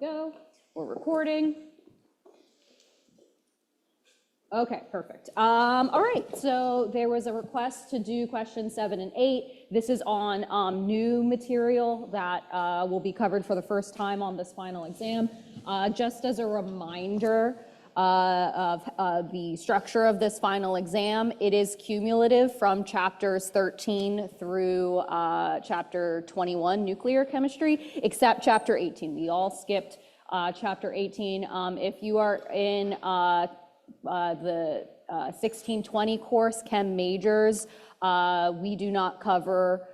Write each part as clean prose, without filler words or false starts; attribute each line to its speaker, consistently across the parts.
Speaker 1: go. We're recording. Okay, perfect. All right, so there was a request to do questions 7 and 8. This is on new material that will be covered for the first time on this final exam. Just as a reminder of the structure of this final exam, it is cumulative from chapters 13 through chapter 21, nuclear chemistry, except chapter 18. We all skipped chapter 18. If you are in the 1620 course, Chem Majors, we do not cover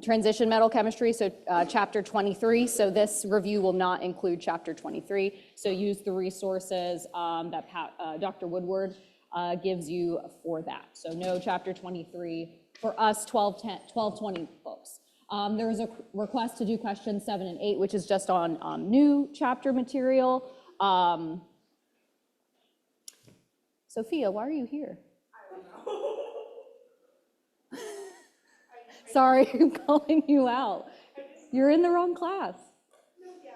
Speaker 1: transition metal chemistry, so chapter 23, so this review will not include chapter 23, so use the resources that Dr. Woodward gives you for that. So no chapter 23 for us 1220 folks. There was a request to do questions 7 and 8, which is just on new chapter material. Sophia, why are you here? I don't know. Sorry, I'm calling you out. You're in the wrong class.
Speaker 2: No, yeah,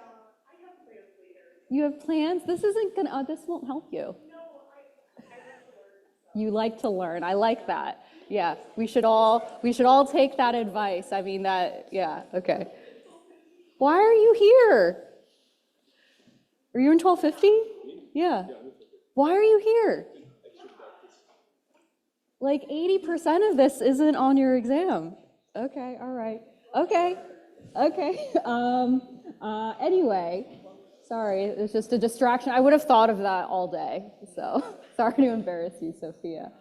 Speaker 2: I have plans later.
Speaker 1: You have plans? This isn't gonna, this won't help you.
Speaker 2: No, I like to learn. So.
Speaker 1: You like to learn, I like that. Yeah, we should all take that advice. I mean that, yeah, okay. Why are you here? Are you in 1250? Yeah. Why are you here? Like 80% of this isn't on your exam. Okay, all right. Okay. Anyway, sorry, it was just a distraction. I would have thought of that all day, so sorry to embarrass you, Sophia.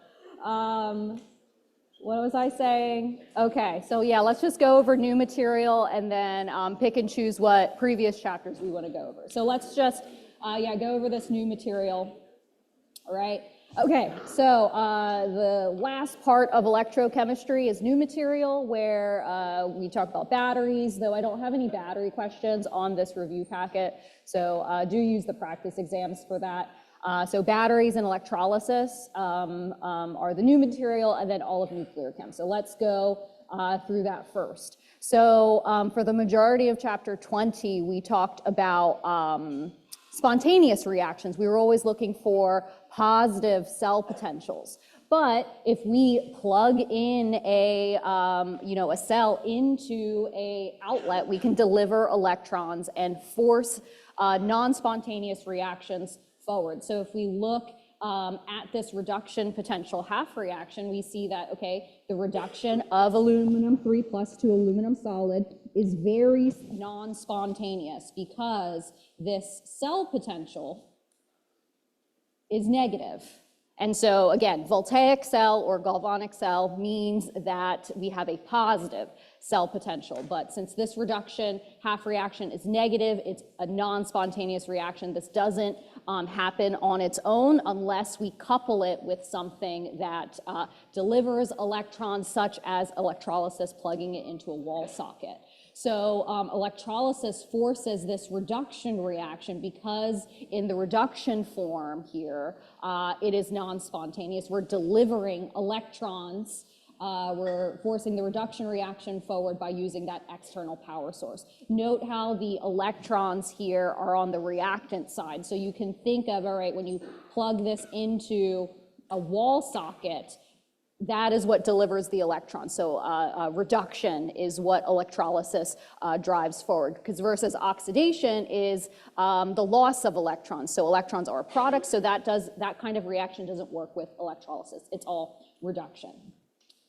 Speaker 1: What was I saying? Okay, so yeah, let's just go over new material and then pick and choose what previous chapters we want to go over. So let's just, go over this new material, all right? Okay, so the last part of electrochemistry is new material, where we talk about batteries, though I don't have any battery questions on this review packet, so do use the practice exams for that. So batteries and electrolysis are the new material, and then all of nuclear chem. So let's go through that first. So for the majority of chapter 20, we talked about spontaneous reactions. We were always looking for positive cell potentials. But if we plug in a cell into an outlet, we can deliver electrons and force non-spontaneous reactions forward. So if we look at this reduction potential half reaction, we see that, okay, the reduction of aluminum 3+ to aluminum solid is very non-spontaneous because this cell potential is negative. And so again, voltaic cell or galvanic cell means that we have a positive cell potential. But since this reduction half reaction is negative, it's a non-spontaneous reaction. This doesn't happen on its own unless we couple it with something that delivers electrons, such as electrolysis, plugging it into a wall socket. So electrolysis forces this reduction reaction because in the reduction form here, it is non-spontaneous. We're delivering electrons. We're forcing the reduction reaction forward by using that external power source. Note how the electrons here are on the reactant side. So you can think of, all right, when you plug this into a wall socket, that is what delivers the electron. So reduction is what electrolysis drives forward, because versus oxidation is the loss of electrons. So electrons are a product, so that kind of reaction doesn't work with electrolysis. It's all reduction.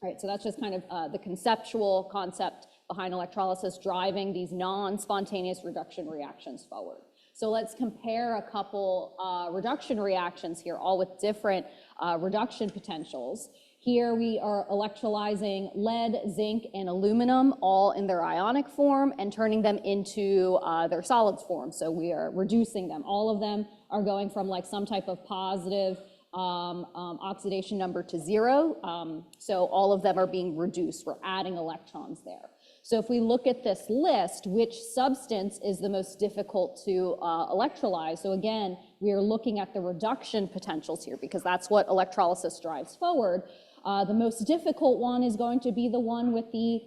Speaker 1: All right, so that's just kind of the conceptual concept behind electrolysis driving these non-spontaneous reduction reactions forward. So let's compare a couple reduction reactions here, all with different reduction potentials. Here we are electrolyzing lead, zinc, and aluminum, all in their ionic form, and turning them into their solids form. So we are reducing them. All of them are going from like some type of positive oxidation number to 0. So all of them are being reduced. We're adding electrons there. So if we look at this list, which substance is the most difficult to electrolyze? So again, we are looking at the reduction potentials here because that's what electrolysis drives forward. The most difficult one is going to be the one with the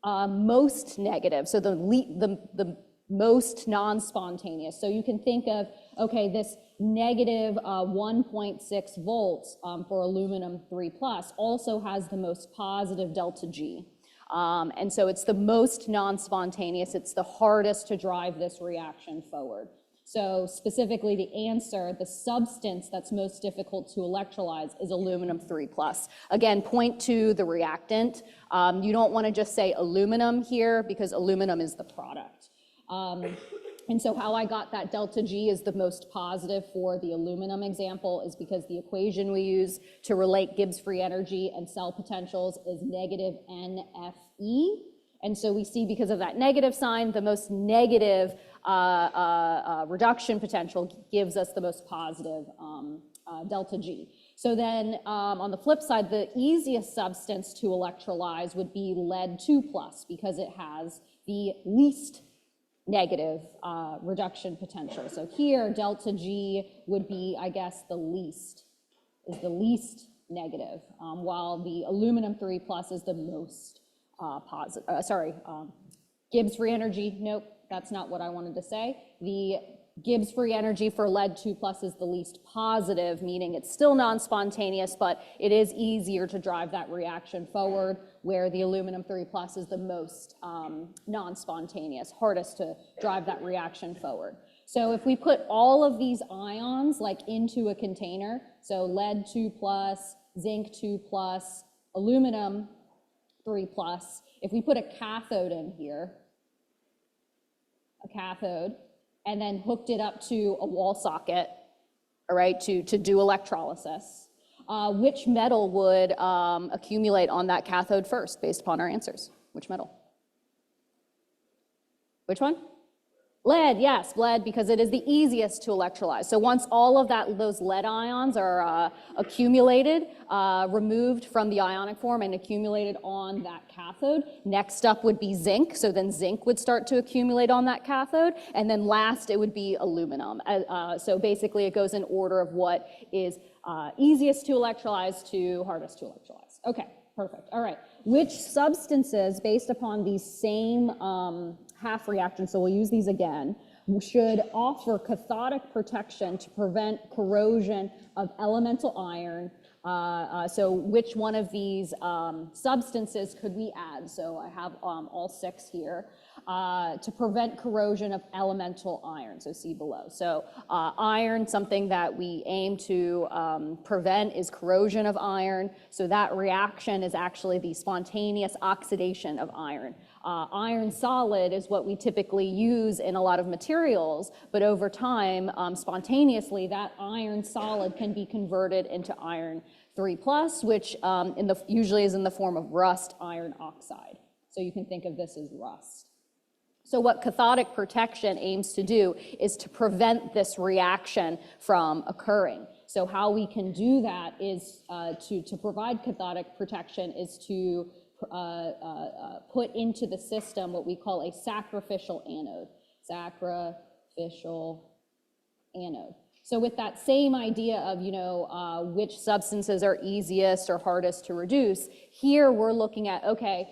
Speaker 1: most negative. So the most non-spontaneous. So you can think of, okay, this negative 1.6 volts for aluminum 3 plus also has the most positive delta G. And so it's the most non-spontaneous, it's the hardest to drive this reaction forward. So specifically the answer, the substance that's most difficult to electrolyze is aluminum 3 plus. Again, point to the reactant. You don't want to just say aluminum here because aluminum is the product. And so how I got that delta G is the most positive for the aluminum example is because the equation we use to relate Gibbs free energy and cell potentials is negative NFE. And so we see because of that negative sign, the most negative reduction potential gives us the most positive delta G. So then on the flip side, the easiest substance to electrolyze would be lead 2 plus because it has the least negative reduction potential. So here, delta G would be, I guess, the least negative, while the aluminum 3 plus is the most positive. Gibbs free energy, nope, that's not what I wanted to say. The Gibbs free energy for lead 2 plus is the least positive, meaning it's still non-spontaneous, but it is easier to drive that reaction forward, where the aluminum 3 plus is the most non-spontaneous, hardest to drive that reaction forward. So if we put all of these ions like into a container, so lead 2 plus, zinc 2 plus, aluminum 3 plus, if we put a cathode in here, and then hooked it up to a wall socket, all right, to do electrolysis, which metal would accumulate on that cathode first based upon our answers? Which metal? Which one? Lead, yes, lead, because it is the easiest to electrolyze. So once all of those lead ions are accumulated, removed from the ionic form and accumulated on that cathode, next up would be zinc. So then zinc would start to accumulate on that cathode. And then last, it would be aluminum. So basically, it goes in order of what is easiest to electrolyze to hardest to electrolyze. Okay, perfect. All right. Which substances, based upon these same half reactions, so we'll use these again, should offer cathodic protection to prevent corrosion of elemental iron? So which one of these substances could we add? So I have all 6 here. To prevent corrosion of elemental iron, so see below. So iron, something that we aim to prevent is corrosion of iron. So that reaction is actually the spontaneous oxidation of iron. Iron solid is what we typically use in a lot of materials, but over time, spontaneously, that iron solid can be converted into iron 3 plus, which usually is in the form of rust iron oxide. So you can think of this as rust. So what cathodic protection aims to do is to prevent this reaction from occurring. So how we can do that is to provide cathodic protection is to put into the system what we call a sacrificial anode. Sacrificial anode. So with that same idea of, which substances are easiest or hardest to reduce, here we're looking at, okay,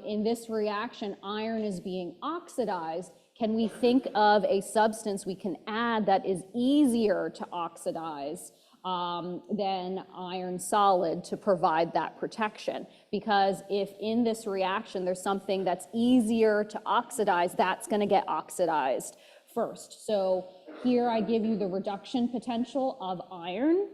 Speaker 1: in this reaction, iron is being oxidized. Can we think of a substance we can add that is easier to oxidize than iron solid to provide that protection? Because if in this reaction there's something that's easier to oxidize, that's going to get oxidized first. So here I give you the reduction potential of iron,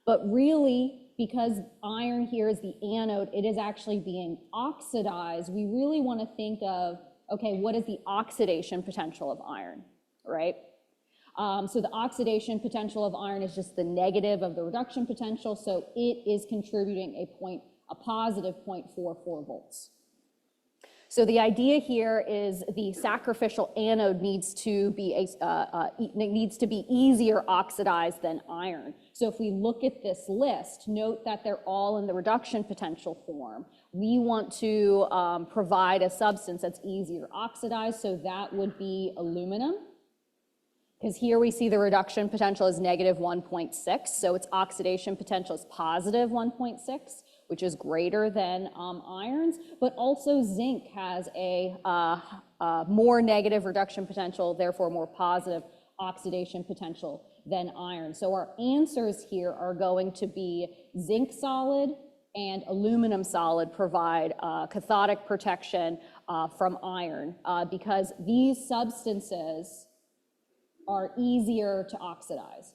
Speaker 1: but really, because iron here is the anode, it is actually being oxidized. We really want to think of, okay, what is the oxidation potential of iron, right? So the oxidation potential of iron is just the negative of the reduction potential, so it is contributing a positive 0.44 volts. So the idea here is the sacrificial anode needs to be easier oxidized than iron. So if we look at this list, note that they're all in the reduction potential form. We want to provide a substance that's easier oxidized, so that would be aluminum. Because here we see the reduction potential is negative 1.6, so its oxidation potential is positive 1.6, which is greater than iron's, but also zinc has a more negative reduction potential, therefore more positive oxidation potential than iron. So our answers here are going to be zinc solid and aluminum solid provide cathodic protection from iron because these substances are easier to oxidize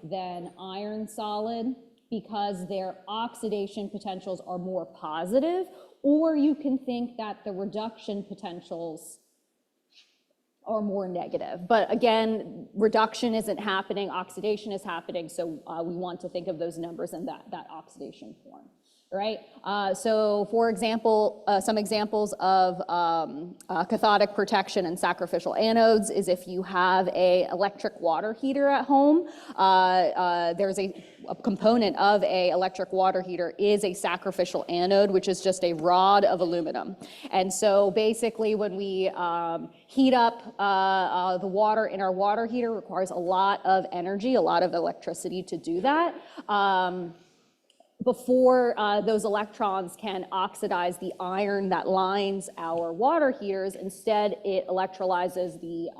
Speaker 1: than iron solid because their oxidation potentials are more positive, or you can think that the reduction potentials are more negative. But again, reduction isn't happening, oxidation is happening, so we want to think of those numbers in that oxidation form, right? So for example, some examples of cathodic protection and sacrificial anodes is if you have a electric water heater at home, there's a component of a electric water heater is a sacrificial anode, which is just a rod of aluminum. And so basically when we heat up the water in our water heater, requires a lot of energy, a lot of electricity to do that. Before those electrons can oxidize the iron that lines our water heaters, instead it electrolyzes the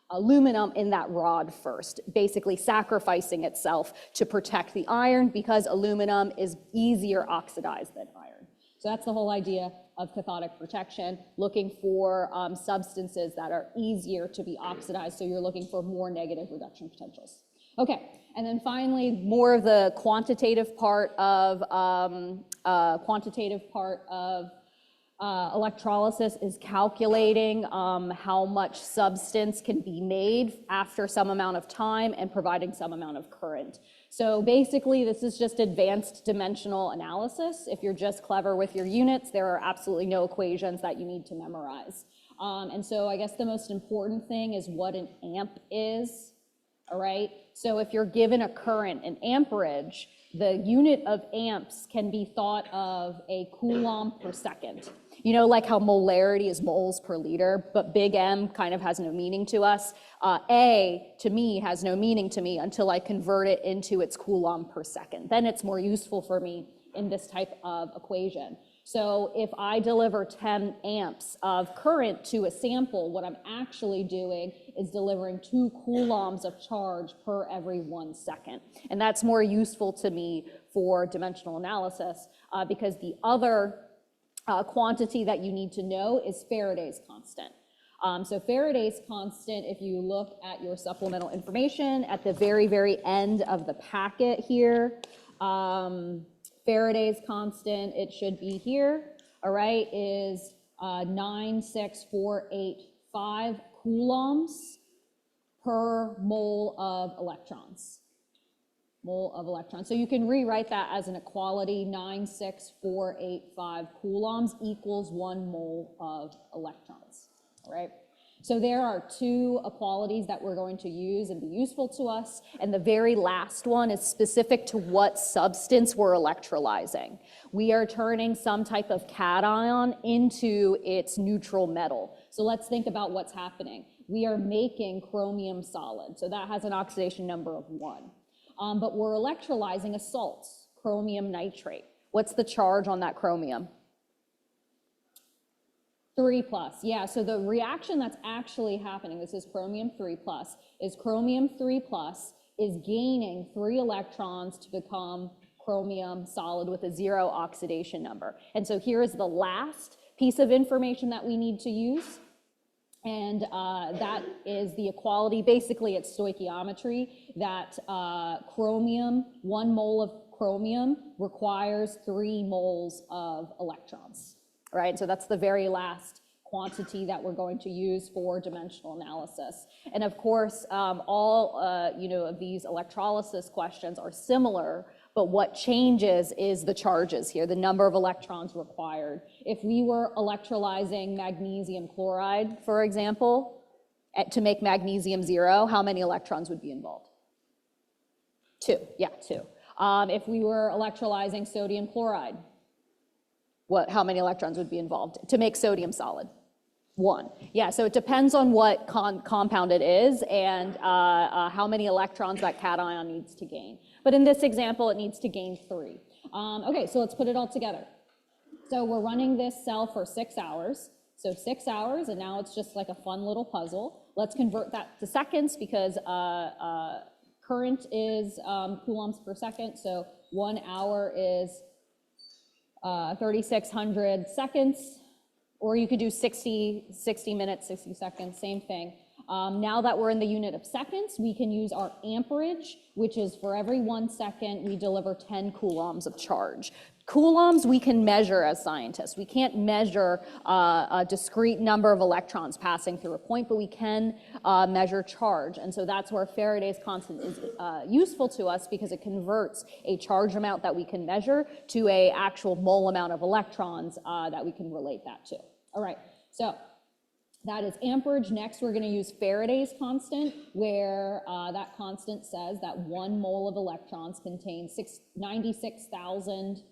Speaker 1: aluminum in that rod first, basically sacrificing itself to protect the iron because aluminum is easier oxidized than iron. So that's the whole idea of cathodic protection, looking for substances that are easier to be oxidized, so you're looking for more negative reduction potentials. Okay, and then finally, more of the quantitative part of electrolysis is calculating how much substance can be made after some amount of time and providing some amount of current. So basically, this is just advanced dimensional analysis. If you're just clever with your units, there are absolutely no equations that you need to memorize. And so I guess the most important thing is what an amp is, all right? So if you're given a current, an amperage, the unit of amps can be thought of a coulomb per second. You know, like how molarity is moles per liter, but big M kind of has no meaning to us. A, to me, has no meaning to me until I convert it into its coulomb per second. Then it's more useful for me in this type of equation. So if I deliver 10 amps of current to a sample, what I'm actually doing is delivering 2 coulombs of charge per every 1 second. And that's more useful to me for dimensional analysis because the other quantity that you need to know is Faraday's constant. So Faraday's constant, if you look at your supplemental information at the very, very end of the packet here, Faraday's constant, it should be here, all right, is 96485 coulombs per mole of electrons. So you can rewrite that as an equality, 96485 coulombs equals 1 mole of electrons, all right? So there are 2 equalities that we're going to use and be useful to us, and the very last one is specific to what substance we're electrolyzing. We are turning some type of cation into its neutral metal. So let's think about what's happening. We are making chromium solid, so that has an oxidation number of 1. But we're electrolyzing a salt, chromium nitrate. What's the charge on that chromium? 3+, yeah, so the reaction that's actually happening, this is chromium 3+, is chromium 3+ is gaining 3 electrons to become chromium solid with a 0 oxidation number. And so here is the last piece of information that we need to use, and that is the equality. Basically, it's stoichiometry, that chromium, 1 mole of chromium requires 3 moles of electrons. Right, so that's the very last quantity that we're going to use for dimensional analysis. And of course, all of these electrolysis questions are similar, but what changes is the charges here, the number of electrons required. If we were electrolyzing magnesium chloride, for example, to make magnesium 0, how many electrons would be involved? 2, yeah, 2. If we were electrolyzing sodium chloride, how many electrons would be involved to make sodium solid? 1. Yeah, so it depends on what compound it is and how many electrons that cation needs to gain. But in this example, it needs to gain 3. Okay, so let's put it all together. So we're running this cell for 6 hours. So 6 hours, and now it's just like a fun little puzzle. Let's convert that to seconds because current is coulombs per second. So 1 hour is 3,600 seconds, or you could do 60 minutes, 60 seconds, same thing. Now that we're in the unit of seconds, we can use our amperage, which is for every 1 second, we deliver 10 coulombs of charge. Coulombs we can measure as scientists. We can't measure a discrete number of electrons passing through a point, but we can measure charge. And so that's where Faraday's constant is useful to us because it converts a charge amount that we can measure to a actual mole amount of electrons that we can relate that to. All right, so that is amperage. Next, we're going to use Faraday's constant, where that constant says that 1 mole of electrons contains 96,000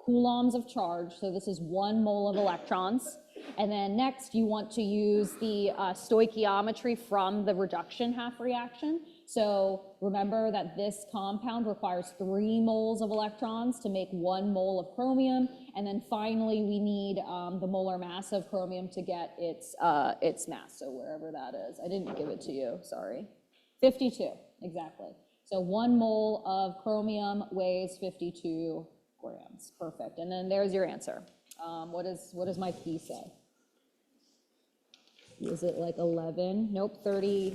Speaker 1: coulombs of charge. So this is 1 mole of electrons. And then next, you want to use the stoichiometry from the reduction half reaction. So remember that this compound requires 3 moles of electrons to make 1 mole of chromium. And then finally, we need the molar mass of chromium to get its mass. So wherever that is, I didn't give it to you, sorry. 52, exactly. So 1 mole of chromium weighs 52 grams, perfect. And then there's your answer. What does my P say? Is it like 11? Nope, 30.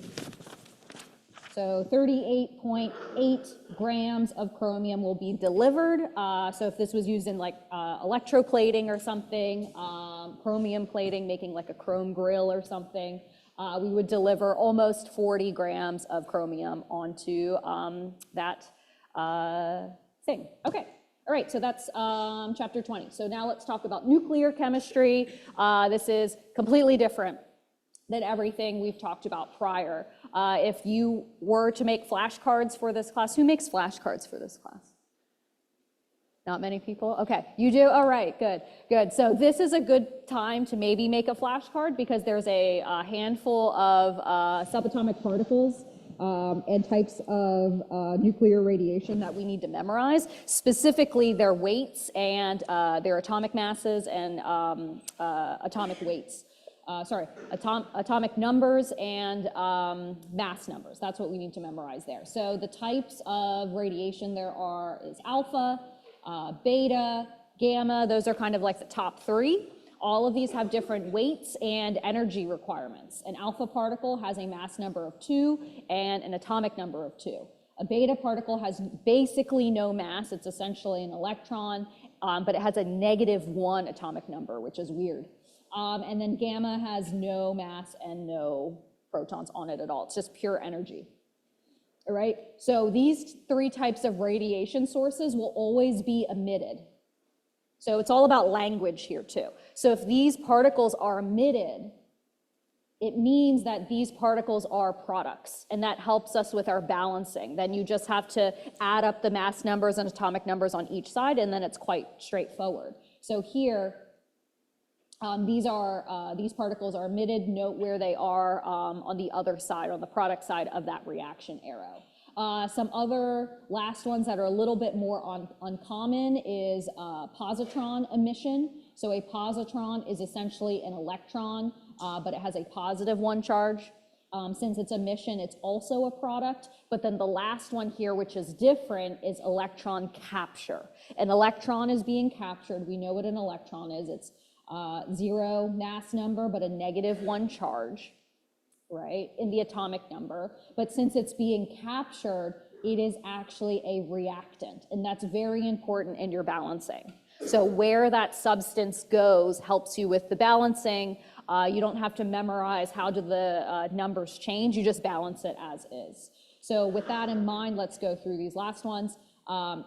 Speaker 1: So 38.8 grams of chromium will be delivered. So if this was used in like electroplating or something, chromium plating, making like a chrome grill or something, we would deliver almost 40 grams of chromium onto that thing. Okay. All right, so that's chapter 20. So now let's talk about nuclear chemistry. This is completely different than everything we've talked about prior. If you were to make flashcards for this class, who makes flashcards for this class? Not many people? Okay, you do? All right, good, good. So this is a good time to maybe make a flashcard because there's a handful of subatomic particles and types of nuclear radiation that we need to memorize, specifically their weights and their atomic masses and atomic weights. Atomic numbers and mass numbers. That's what we need to memorize there. So the types of radiation there is alpha, beta, gamma. Those are kind of like the top 3. All of these have different weights and energy requirements. An alpha particle has a mass number of 2 and an atomic number of 2. A beta particle has basically no mass. It's essentially an electron, but it has a -1 atomic number, which is weird. And then gamma has no mass and no protons on it at all. It's just pure energy. All right, so these 3 types of radiation sources will always be emitted. So it's all about language here too. So if these particles are emitted, it means that these particles are products, and that helps us with our balancing. Then you just have to add up the mass numbers and atomic numbers on each side, and then it's quite straightforward. So here, these particles are emitted. Note where they are on the other side, on the product side of that reaction arrow. Some other last ones that are a little bit more uncommon is positron emission. So a positron is essentially an electron, but it has a +1 charge. Since it's emission, it's also a product. But then the last one here, which is different, is electron capture. An electron is being captured. We know what an electron is. It's 0 mass number, but a -1 charge, right, in the atomic number. But since it's being captured, it is actually a reactant, and that's very important in your balancing. So where that substance goes helps you with the balancing. You don't have to memorize how do the numbers change, you just balance it as is. So with that in mind, let's go through these last ones.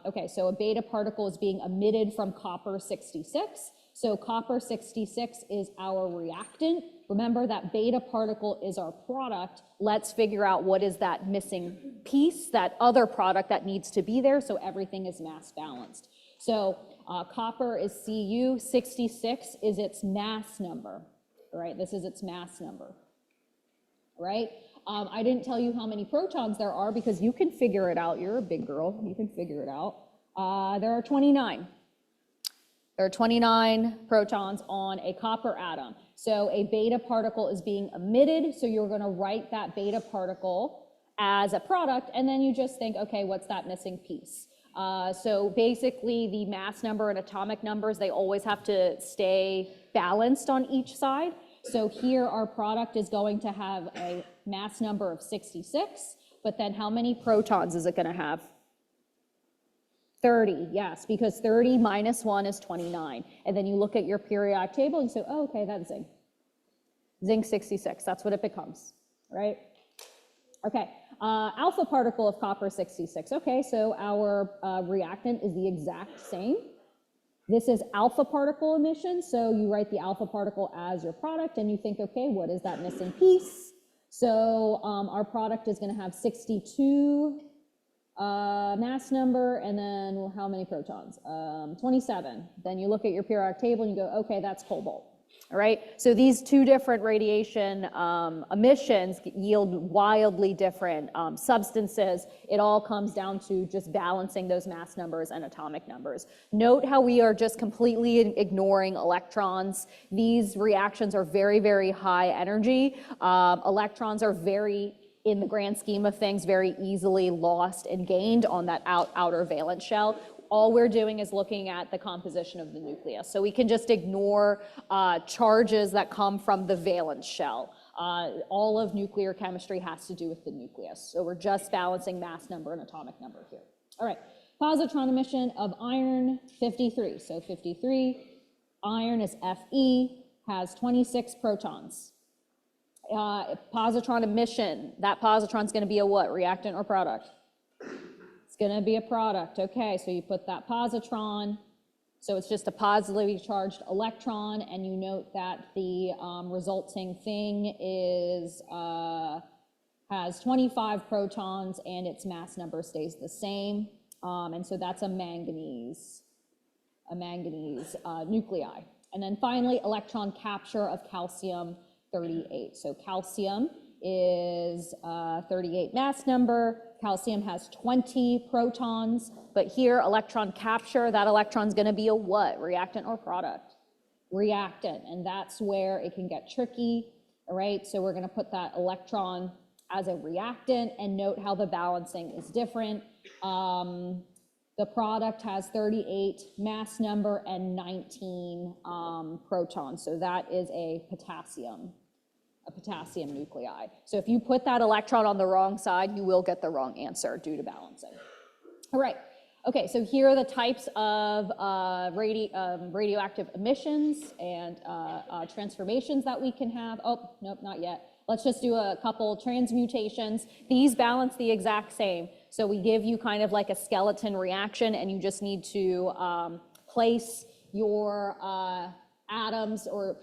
Speaker 1: Okay, so a beta particle is being emitted from copper 66. So copper 66 is our reactant. Remember that beta particle is our product. Let's figure out what is that missing piece, that other product that needs to be there so everything is mass balanced. So copper is Cu, 66 is its mass number, right? This is its mass number, right? I didn't tell you how many protons there are because you can figure it out. You're a big girl, you can figure it out. There are 29. There are 29 protons on a copper atom. So a beta particle is being emitted, so you're going to write that beta particle as a product, and then you just think, okay, what's that missing piece? So basically the mass number and atomic numbers, they always have to stay balanced on each side. So here our product is going to have a mass number of 66, but then how many protons is it going to have? 30, yes, because 30 minus 1 is 29. And then you look at your periodic table and you say, oh, okay, that's zinc. Zinc 66, that's what it becomes, right? Okay, alpha particle of copper 66. Okay, so our reactant is the exact same. This is alpha particle emission, so you write the alpha particle as your product and you think, okay, what is that missing piece? So our product is going to have 62 mass number, and then how many protons? 27. Then you look at your periodic table and you go, okay, that's cobalt. All right, so these two different radiation emissions yield wildly different substances. It all comes down to just balancing those mass numbers and atomic numbers. Note how we are just completely ignoring electrons. These reactions are very, very high energy. Electrons are very, in the grand scheme of things, very easily lost and gained on that outer valence shell. All we're doing is looking at the composition of the nucleus. So we can just ignore charges that come from the valence shell. All of nuclear chemistry has to do with the nucleus. So we're just balancing mass number and atomic number here. All right, positron emission of iron, 53. So 53, iron is Fe, has 26 protons. Positron emission, that positron's gonna be a what, reactant or product? Going to be a product. Okay, so you put that positron, so it's just a positively charged electron, and you note that the resulting thing is has 25 protons and its mass number stays the same, and so that's a manganese nuclei. And then finally, electron capture of calcium 38. So calcium is 38 mass number. Calcium has 20 protons, but here electron capture, that electron's going to be a what? Reactant or product? Reactant, and that's where it can get tricky, all right? So we're going to put that electron as a reactant, and note how the balancing is different. The product has 38 mass number and 19 protons, so that is a potassium nuclei. So if you put that electron on the wrong side, you will get the wrong answer due to balancing. All right, okay, so here are the types of radioactive emissions and transformations that we can have. Oh, nope, not yet. Let's just do a couple transmutations. These balance the exact same. So we give you kind of like a skeleton reaction, and you just need to place your atoms or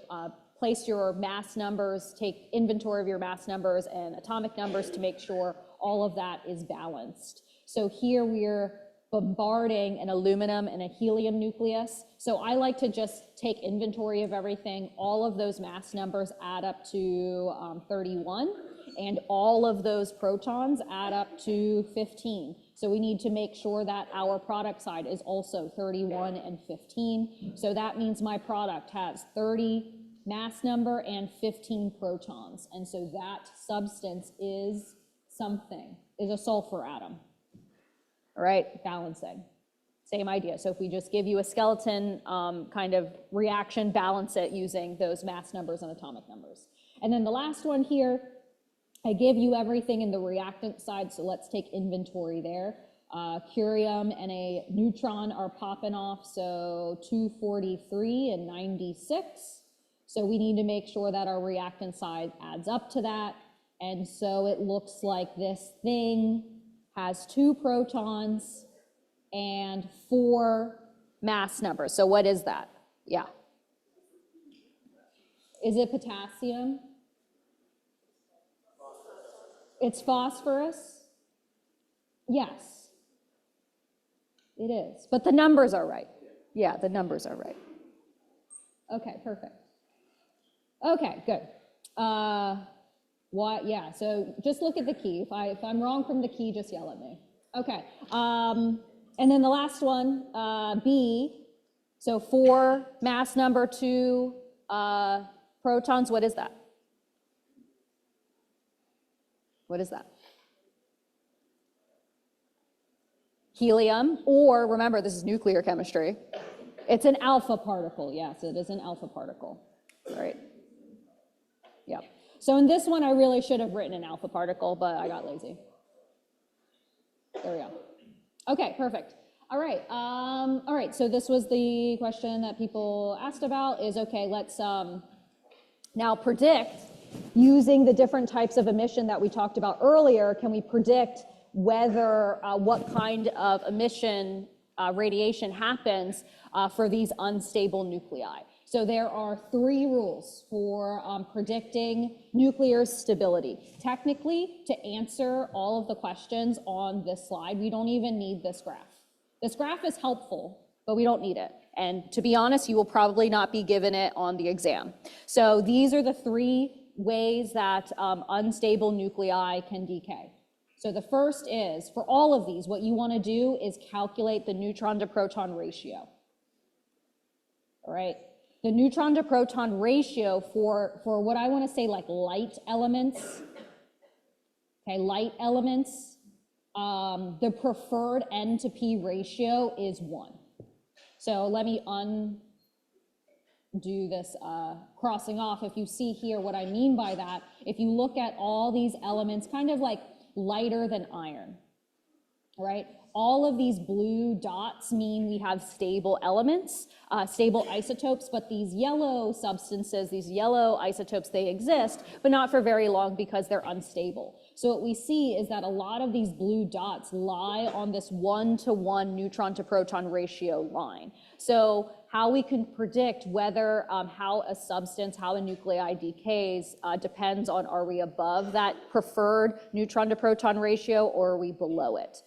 Speaker 1: place your mass numbers, take inventory of your mass numbers and atomic numbers to make sure all of that is balanced. So here we're bombarding an aluminum and a helium nucleus. So I like to just take inventory of everything. All of those mass numbers add up to 31, and all of those protons add up to 15. So we need to make sure that our product side is also 31 and 15. So that means my product has 30 mass number and 15 protons. And so that substance is something, is a sulfur atom. All right, balancing. Same idea. So if we just give you a skeleton kind of reaction, balance it using those mass numbers and atomic numbers. And then the last one here, I give you everything in the reactant side, so let's take inventory there. Curium and a neutron are popping off, so 243 and 96. So we need to make sure that our reactant side adds up to that. And so it looks like this thing has 2 protons and 4 mass numbers. So what is that? Yeah. Is it potassium? It's phosphorus? Yes. It is. But the numbers are right. Yeah, the numbers are right. Okay, perfect. Okay, good. Yeah, so just look at the key. If I'm wrong from the key, just yell at me. Okay, and then the last one, B. So for mass number 2 protons, what is that? What is that? Helium, or remember, this is nuclear chemistry. It's an alpha particle. Yes, it is an alpha particle, right? Yep. So in this one, I really should have written an alpha particle, but I got lazy. There we go. Okay, perfect. All right, so this was the question that people asked about is, okay, let's now predict, using the different types of emission that we talked about earlier, can we predict whether, what kind of emission radiation happens for these unstable nuclei. So there are 3 rules for predicting nuclear stability. Technically, to answer all of the questions on this slide, we don't even need this graph. This graph is helpful, but we don't need it. And to be honest, you will probably not be given it on the exam. So these are the 3 ways that unstable nuclei can decay. So the first is, for all of these, what you want to do is calculate the neutron to proton ratio. All right? The neutron to proton ratio for what I want to say like light elements, okay, light elements, the preferred N to P ratio is 1. So let me undo this crossing off. If you see here what I mean by that, if you look at all these elements, kind of like lighter than iron, right? All of these blue dots mean we have stable elements, stable isotopes, but these yellow substances, these yellow isotopes, they exist, but not for very long because they're unstable. So what we see is that a lot of these blue dots lie on this 1-to-1 neutron to proton ratio line. So how we can predict whether how a substance, how a nuclei decays depends on, are we above that preferred neutron to proton ratio or are we below it?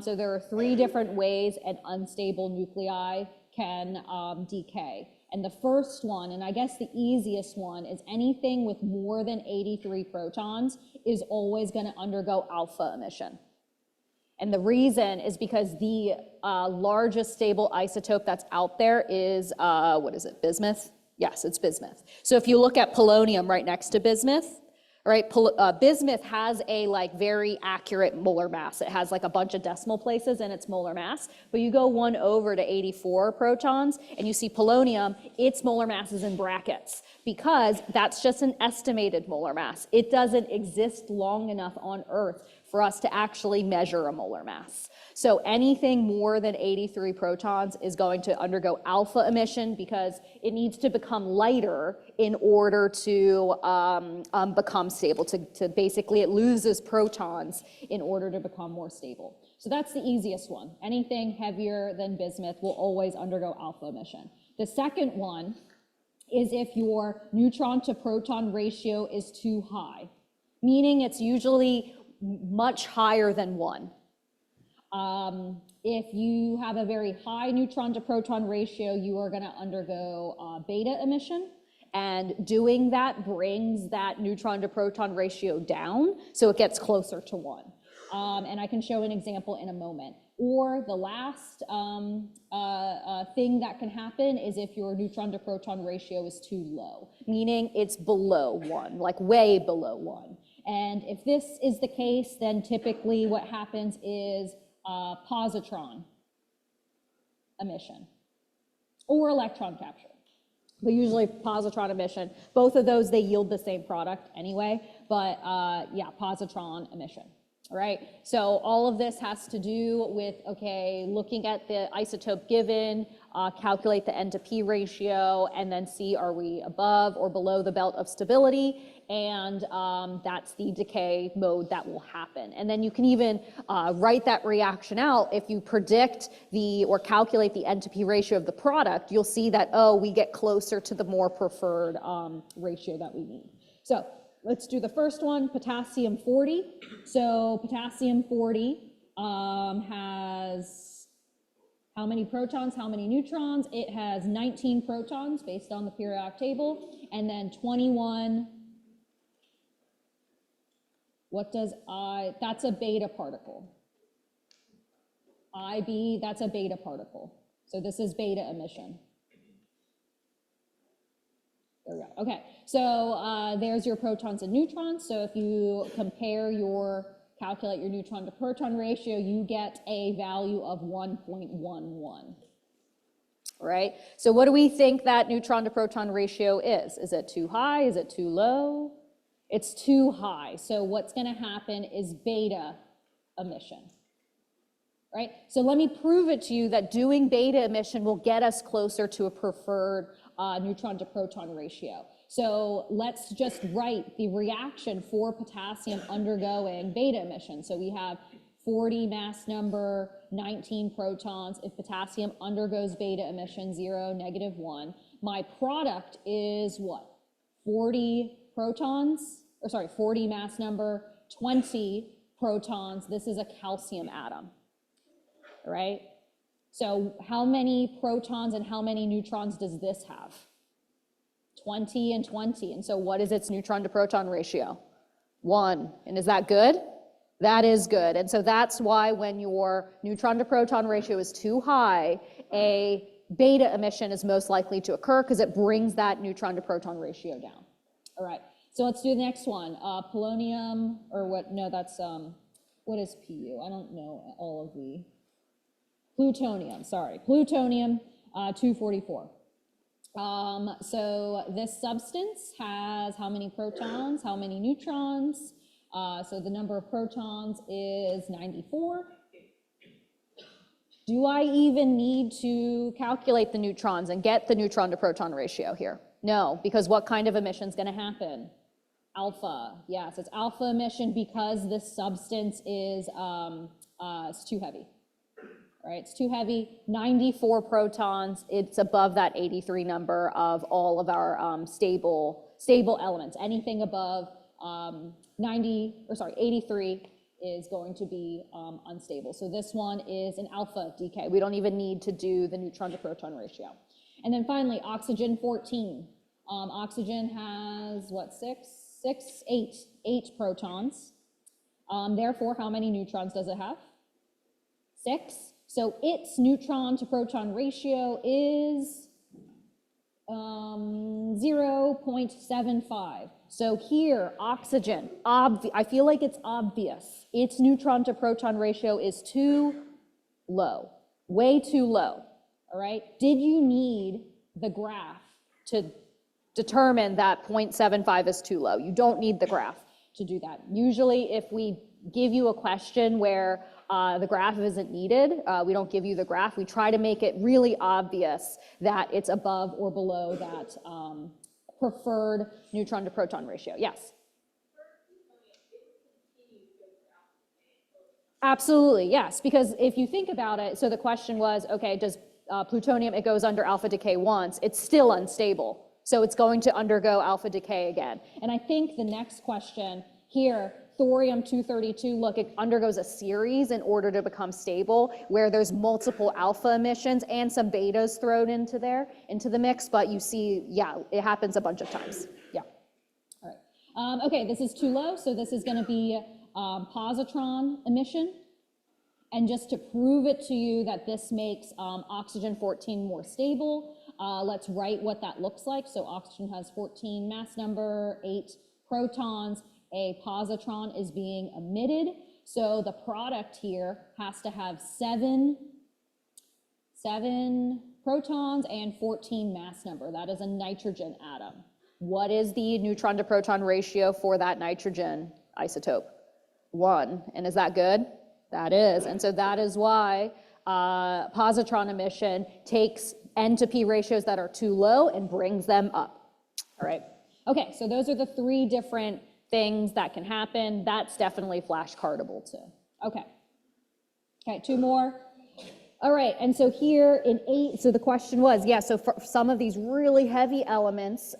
Speaker 1: So there are 3 different ways an unstable nuclei can decay. And the first one, and I guess the easiest one, is anything with more than 83 protons is always going to undergo alpha emission. And the reason is because the largest stable isotope that's out there is, what is it, bismuth? Yes, it's bismuth. So if you look at polonium right next to bismuth, right, bismuth has a like very accurate molar mass. It has like a bunch of decimal places in its molar mass, but you go 1 over to 84 protons and you see polonium, its molar mass is in brackets because that's just an estimated molar mass. It doesn't exist long enough on Earth for us to actually measure a molar mass. So anything more than 83 protons is going to undergo alpha emission because it needs to become lighter in order to become stable, to basically it loses protons in order to become more stable. So that's the easiest one. Anything heavier than bismuth will always undergo alpha emission. The second one is if your neutron to proton ratio is too high, meaning it's usually much higher than 1. If you have a very high neutron to proton ratio, you are going to undergo beta emission, and doing that brings that neutron to proton ratio down, so it gets closer to 1. And I can show an example in a moment. Or the last thing that can happen is if your neutron to proton ratio is too low, meaning it's below 1, like way below 1. And if this is the case, then typically what happens is positron emission or electron capture. But usually positron emission, both of those, they yield the same product anyway, but yeah, positron emission. All right, so all of this has to do with, okay, looking at the isotope given, calculate the N to P ratio, and then see are we above or below the belt of stability, and that's the decay mode that will happen. And then you can even write that reaction out. If you predict or calculate the N to P ratio of the product, you'll see that, oh, we get closer to the more preferred ratio that we need. So let's do the first one, potassium 40. So potassium 40 has how many protons, how many neutrons? It has 19 protons based on the periodic table, and then 21, what does that's a beta particle. IB, that's a beta particle. So this is beta emission. There we go. Okay, so there's your protons and neutrons. So if you calculate your neutron to proton ratio, you get a value of 1.11. Right? So what do we think that neutron to proton ratio is? Is it too high? Is it too low? It's too high. So what's going to happen is beta emission. Right? So let me prove it to you that doing beta emission will get us closer to a preferred neutron to proton ratio. So let's just write the reaction for potassium undergoing beta emission. So we have 40 mass number, 19 protons. If potassium undergoes beta emission, 0, -1, my product is what? 40 protons, or sorry, 40 mass number, 20 protons. This is a calcium atom, right? So how many protons and how many neutrons does this have? 20 and 20. And so what is its neutron to proton ratio? 1. And is that good? That is good. And so that's why when your neutron to proton ratio is too high, a beta emission is most likely to occur because it brings that neutron to proton ratio down. All right, so let's do the next one. Polonium, or what, no, that's, what is Pu? I don't know all of the, plutonium, sorry, plutonium 244. So this substance has how many protons, how many neutrons? So the number of protons is 94. Do I even need to calculate the neutrons and get the neutron to proton ratio here? No, because what kind of emission is going to happen? Alpha. Yes, it's alpha emission because this substance is it's too heavy. Right, it's too heavy. 94 protons. It's above that 83 number of all of our stable elements. Anything above 83 is going to be unstable. So this one is an alpha decay. We don't even need to do the neutron to proton ratio. And then finally, oxygen 14. Oxygen has what, eight protons. Therefore, how many neutrons does it have? 6. So its neutron to proton ratio is 0.75. So here, oxygen, I feel like it's obvious. Its neutron to proton ratio is too low, way too low, all right? Did you need the graph to determine that 0.75 is too low? You don't need the graph to do that. Usually if we give you a question where the graph isn't needed, we don't give you the graph. We try to make it really obvious that it's above or below that preferred neutron to proton ratio. Yes? Absolutely, yes, because if you think about it, so the question was, okay, does plutonium, it goes under alpha decay once, it's still unstable. So it's going to undergo alpha decay again. And I think the next question here, thorium-232, look, it undergoes a series in order to become stable, where there's multiple alpha emissions and some betas thrown into the mix, but you see, yeah, it happens a bunch of times. Yeah. All right. Okay, this is too low, so this is going to be positron emission. And just to prove it to you that this makes oxygen 14 more stable, let's write what that looks like. So oxygen has 14 mass number, 8 protons. A positron is being emitted. So the product here has to have 7 protons and 14 mass number. That is a nitrogen atom. What is the neutron to proton ratio for that nitrogen isotope? 1. And is that good? That is. And so that is why positron emission takes N to P ratios that are too low and brings them up. All right. Okay, so those are the 3 different things that can happen. That's definitely flashcardable too. Okay. Okay, 2 more. All right, and so here in 8, so the question was, yeah, so for some of these really heavy elements,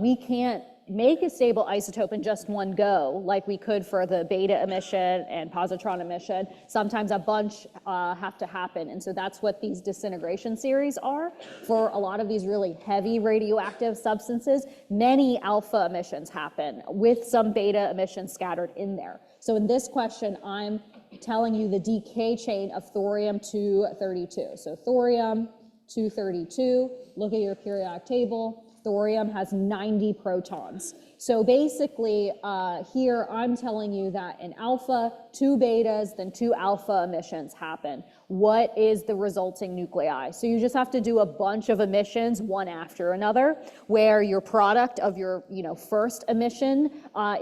Speaker 1: we can't make a stable isotope in just one go, like we could for the beta emission and positron emission. Sometimes a bunch have to happen, and so that's what these disintegration series are. For a lot of these really heavy radioactive substances, many alpha emissions happen with some beta emissions scattered in there. So in this question, I'm telling you the decay chain of thorium-232. So thorium-232, look at your periodic table. Thorium has 90 protons. So basically, here I'm telling you that in alpha, 2 betas, then 2 alpha emissions happen. What is the resulting nuclei? So you just have to do a bunch of emissions, one after another, where your product of your first emission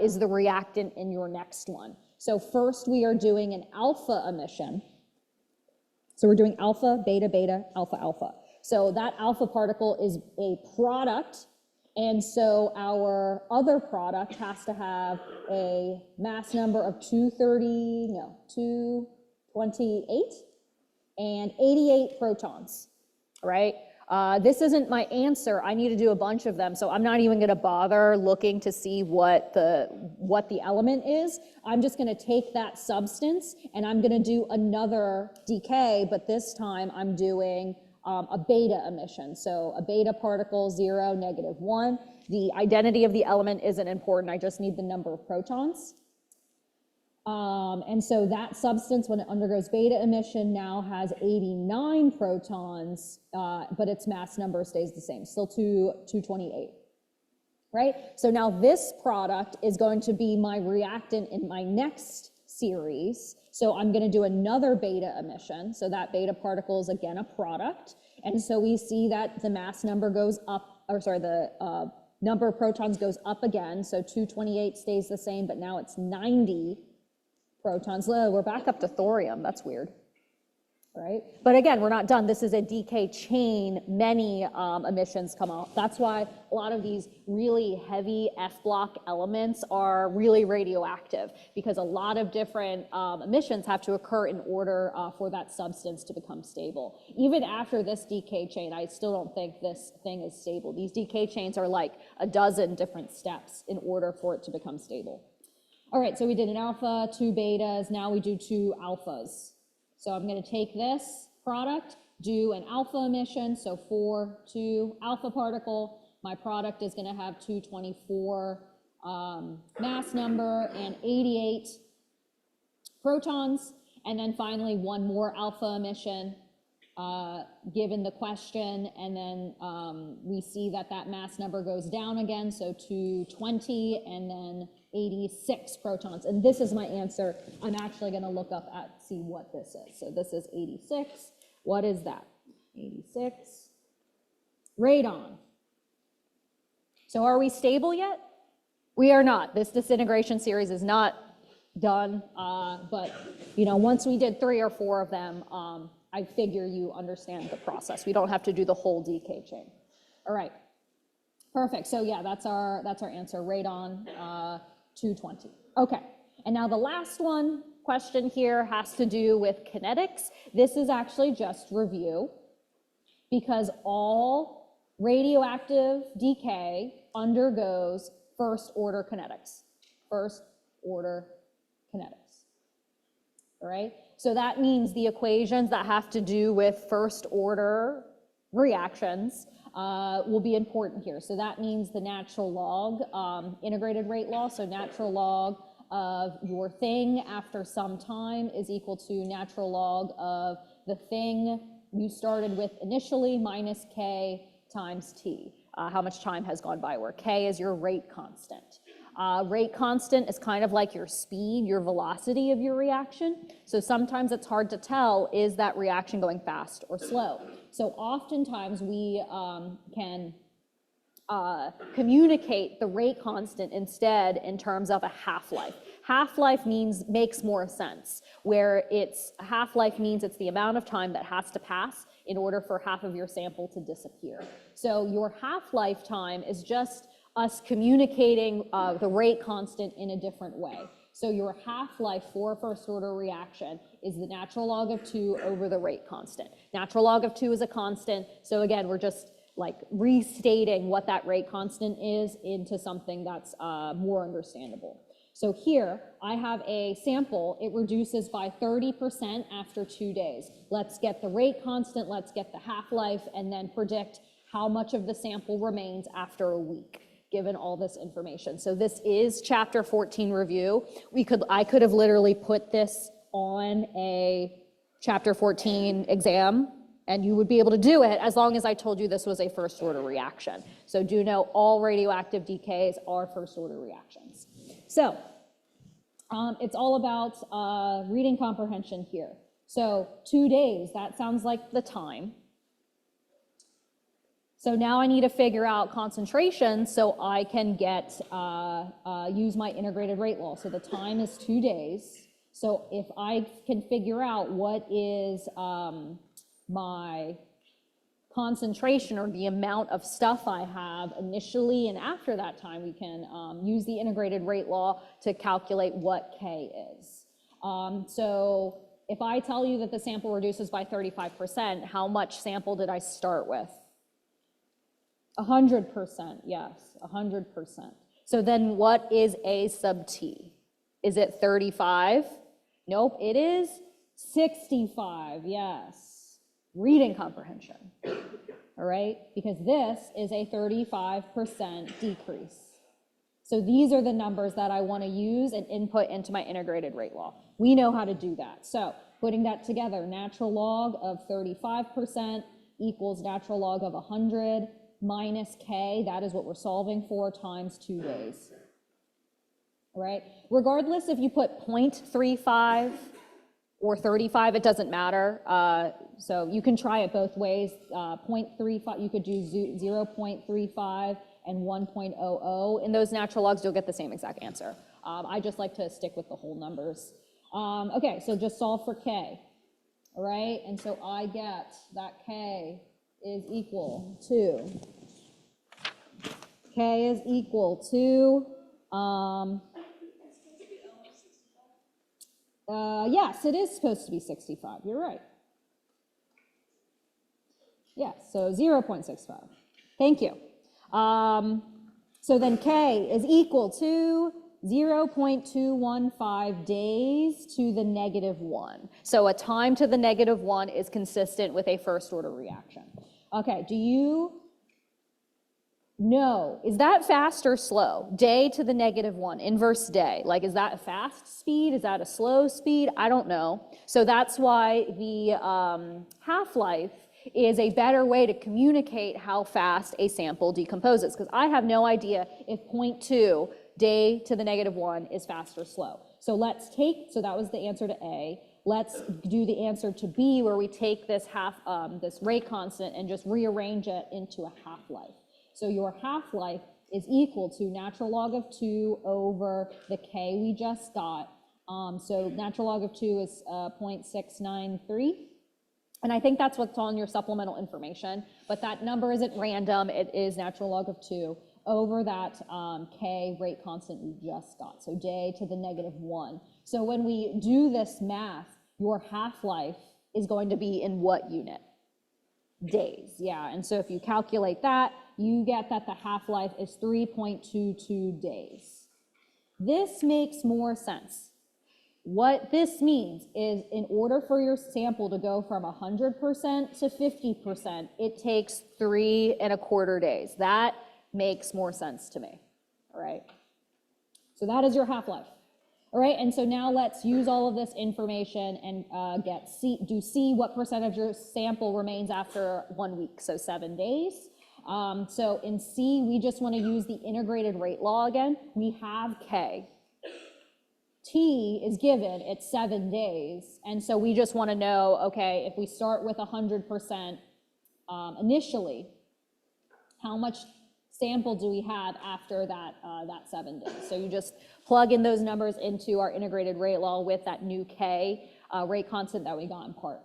Speaker 1: is the reactant in your next one. So first we are doing an alpha emission. So we're doing alpha, beta, beta, alpha, alpha. So that alpha particle is a product, and so our other product has to have a mass number of 228 and 88 protons, right? This isn't my answer. I need to do a bunch of them, so I'm not even going to bother looking to see what the element is. I'm just going to take that substance and I'm going to do another decay, but this time I'm doing a beta emission. So a beta particle, 0, -1. The identity of the element isn't important. I just need the number of protons. And so that substance, when it undergoes beta emission, now has 89 protons, but its mass number stays the same, still 228, right? So now this product is going to be my reactant in my next series. So I'm going to do another beta emission. So that beta particle is again a product. And so we see that the mass number goes up, or sorry, the number of protons goes up again. So 228 stays the same, but now it's 90 protons. We're back up to thorium. That's weird, right? But again, we're not done. This is a decay chain. Many emissions come out. That's why a lot of these really heavy F-block elements are really radioactive, because a lot of different emissions have to occur in order for that substance to become stable. Even after this decay chain, I still don't think this thing is stable. These decay chains are like a dozen different steps in order for it to become stable. All right, so we did an alpha, 2 betas, now we do 2 alphas. So I'm going to take this product, do an alpha emission, so 4, 2 alpha particle. My product is going to have 224 mass number and 88 protons. And then finally, one more alpha emission given the question, and then we see that that mass number goes down again, so 220 and then 86 protons. And this is my answer. I'm actually going to look up see what this is. So this is 86. What is that? 86. Radon. So are we stable yet? We are not. This disintegration series is not done, but once we did 3 or 4 of them, I figure you understand the process. We don't have to do the whole decay chain. All right, perfect. So yeah, that's our answer. Radon 220. Okay, and now the last question here has to do with kinetics. This is actually just review, because all radioactive decay undergoes first order kinetics. First order kinetics. All right. So that means the equations that have to do with first order reactions will be important here. So that means the natural log, integrated rate law, so natural log of your thing after some time is equal to natural log of the thing you started with initially minus k times t, how much time has gone by, where k is your rate constant. Rate constant is kind of like your speed, your velocity of your reaction. So sometimes it's hard to tell, is that reaction going fast or slow? So oftentimes we can communicate the rate constant instead in terms of a half-life. Half-life makes more sense, where half-life means it's the amount of time that has to pass in order for half of your sample to disappear. So your half-life time is just us communicating the rate constant in a different way. So your half-life for a first order reaction is the natural log of 2 over the rate constant. Natural log of 2 is a constant, so again, we're just like restating what that rate constant is into something that's more understandable. So here, I have a sample. It reduces by 30% after 2 days. Let's get the rate constant, let's get the half-life, and then predict how much of the sample remains after a week, given all this information. So this is chapter 14 review. I could have literally put this on a chapter 14 exam And you would be able to do it as long as I told you this was a first order reaction. So do know all radioactive decays are first order reactions. So it's all about reading comprehension here. So 2 days, that sounds like the time. So now I need to figure out concentration so I can get, use my integrated rate law. So the time is 2 days. So if I can figure out what is my concentration or the amount of stuff I have initially and after that time, we can use the integrated rate law to calculate what K is. So if I tell you that the sample reduces by 35%, how much sample did I start with? 100%, yes, 100%. So then what is A sub T? Is it 35? Nope, it is 65, yes. Reading comprehension, all right? Because this is a 35% decrease. So these are the numbers that I want to use and input into my integrated rate law. We know how to do that. So putting that together, natural log of 35% equals natural log of 100 minus K, that is what we're solving for, times 2 days. All right? Regardless if you put 0.35 or 35, it doesn't matter. So you can try it both ways. 0.35, you could do 0.35 and 1.00. In those natural logs, you'll get the same exact answer. I just like to stick with the whole numbers. Okay, so just solve for K. All right, and so I get that K is equal to, K is equal to, yes, it is supposed to be 65. You're right. Yes, so 0.65. Thank you. So then K is equal to 0.215 days to the -1. So a time to the -1 is consistent with a first order reaction. Okay, do you know, is that fast or slow? Day to the -1, inverse day. Like, is that a fast speed? Is that a slow speed? I don't know. So that's why the half-life is a better way to communicate how fast a sample decomposes, because I have no idea if 0.2 day to the -1 is fast or slow. So let's take, so that was the answer to A. Let's do the answer to B, where we take this this rate constant and just rearrange it into a half-life. So your half-life is equal to natural log of 2 over the K we just got. So natural log of 2 is 0.693. And I think that's what's on your supplemental information, but that number isn't random. It is natural log of 2 over that K rate constant we just got. So day to the -1. So when we do this math, your half-life is going to be in what unit? Days, yeah. And so if you calculate that, you get that the half-life is 3.22 days. This makes more sense. What this means is, in order for your sample to go from 100% to 50%, it takes 3¼ days. That makes more sense to me, all right? So that is your half-life, all right? And so now let's use all of this information and do C, what percent of your sample remains after 1 week, so 7 days. So in C, we just want to use the integrated rate law again. We have K. T is given, it's 7 days, and so we just want to know, okay, if we start with 100% initially, how much sample do we have after that, that 7 days? So you just plug in those numbers into our integrated rate law with that new K rate constant that we got in part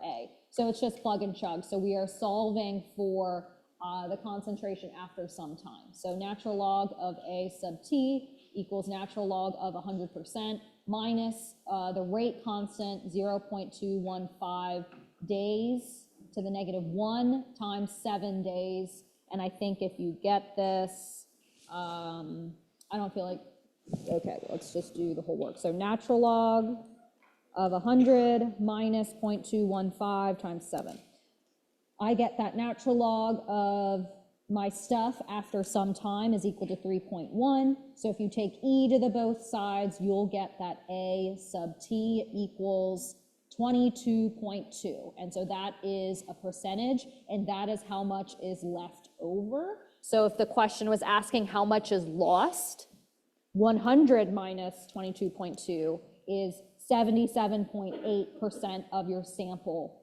Speaker 1: A. So it's just plug and chug. So we are solving for the concentration after some time. So natural log of A sub T equals natural log of 100% minus the rate constant 0.215 days to the -1 times 7 days. And I think if you get this, I don't feel like, okay, let's just do the whole work. So natural log of 100 minus 0.215 times 7. I get that natural log of my stuff after some time is equal to 3.1. So if you take e to the both sides, you'll get that A sub T equals 22.2. And so that is a percentage, and that is how much is left over. So if the question was asking how much is lost, 100 minus 22.2 is 77.8% of your sample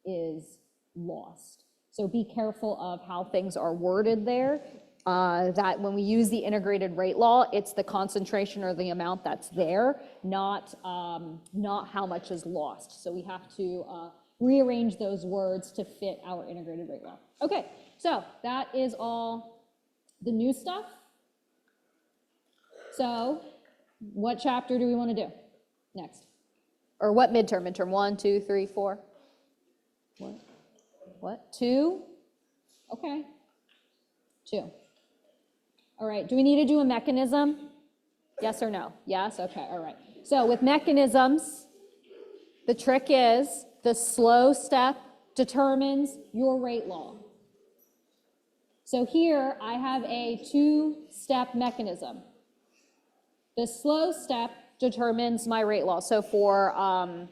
Speaker 1: is lost. So be careful of how things are worded there. That when we use the integrated rate law, it's the concentration or the amount that's there, not how much is lost. So we have to rearrange those words to fit our integrated rate law. Okay, so that is all the new stuff. So what chapter do we want to do next? Or what midterm? Midterm 1, 2, 3, 4? What? 2? Okay. 2. All right, do we need to do a mechanism? Yes or no? Yes, okay, all right. So with mechanisms, the trick is the slow step determines your rate law. So here I have a 2-step mechanism. The slow step determines my rate law. So for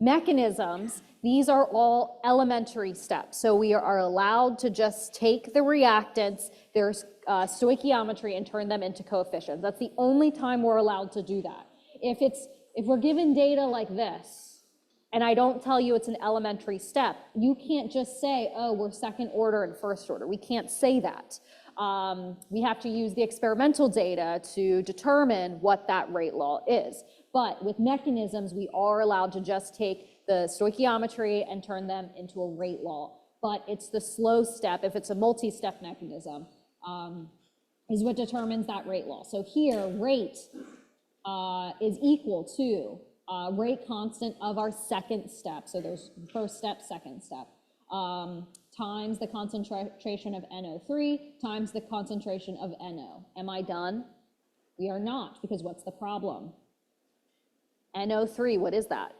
Speaker 1: mechanisms, these are all elementary steps. So we are allowed to just take the reactants, there's stoichiometry, and turn them into coefficients. That's the only time we're allowed to do that. If we're given data like this, and I don't tell you it's an elementary step, you can't just say, oh, we're second order and first order. We can't say that. We have to use the experimental data to determine what that rate law is. But with mechanisms, we are allowed to just take the stoichiometry and turn them into a rate law. But it's the slow step, if it's a multi-step mechanism, is what determines that rate law. So here, rate is equal to rate constant of our second step. So there's first step, second step, times the concentration of NO3 times the concentration of NO. Am I done? We are not, because what's the problem? NO3, what is that?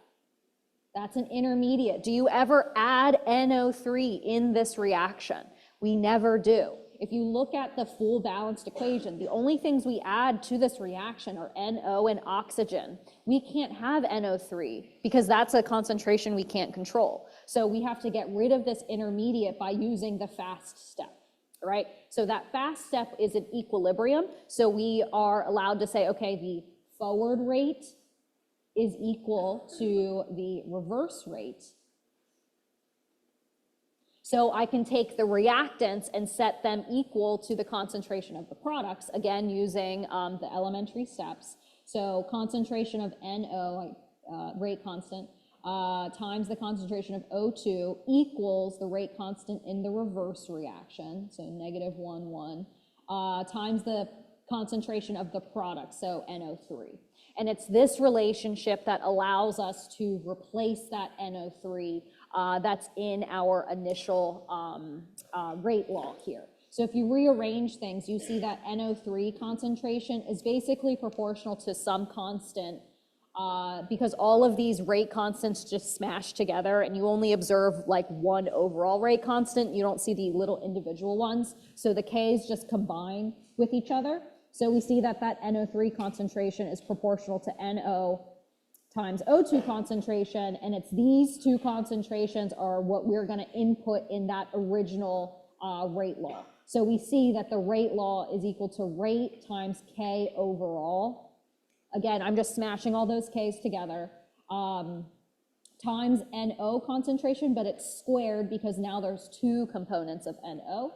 Speaker 1: That's an intermediate. Do you ever add NO3 in this reaction? We never do. If you look at the full balanced equation, the only things we add to this reaction are NO and oxygen. We can't have NO3 because that's a concentration we can't control. So we have to get rid of this intermediate by using the fast step, right? So that fast step is an equilibrium. So we are allowed to say, okay, the forward rate is equal to the reverse rate. So I can take the reactants and set them equal to the concentration of the products, again, using the elementary steps. So concentration of NO, rate constant, times the concentration of O2 equals the rate constant in the reverse reaction, so negative 1, 1, times the concentration of the product, so NO3. And it's this relationship that allows us to replace that NO3 that's in our initial rate law here. So if you rearrange things, you see that NO3 concentration is basically proportional to some constant because all of these rate constants just smash together and you only observe like one overall rate constant. You don't see the little individual ones. So the Ks just combine with each other. So we see that that NO3 concentration is proportional to NO times O2 concentration, and it's these two concentrations are what we're going to input in that original rate law. So we see that the rate law is equal to rate times K overall. Again, I'm just smashing all those Ks together, times NO concentration, but it's squared because now there's two components of NO,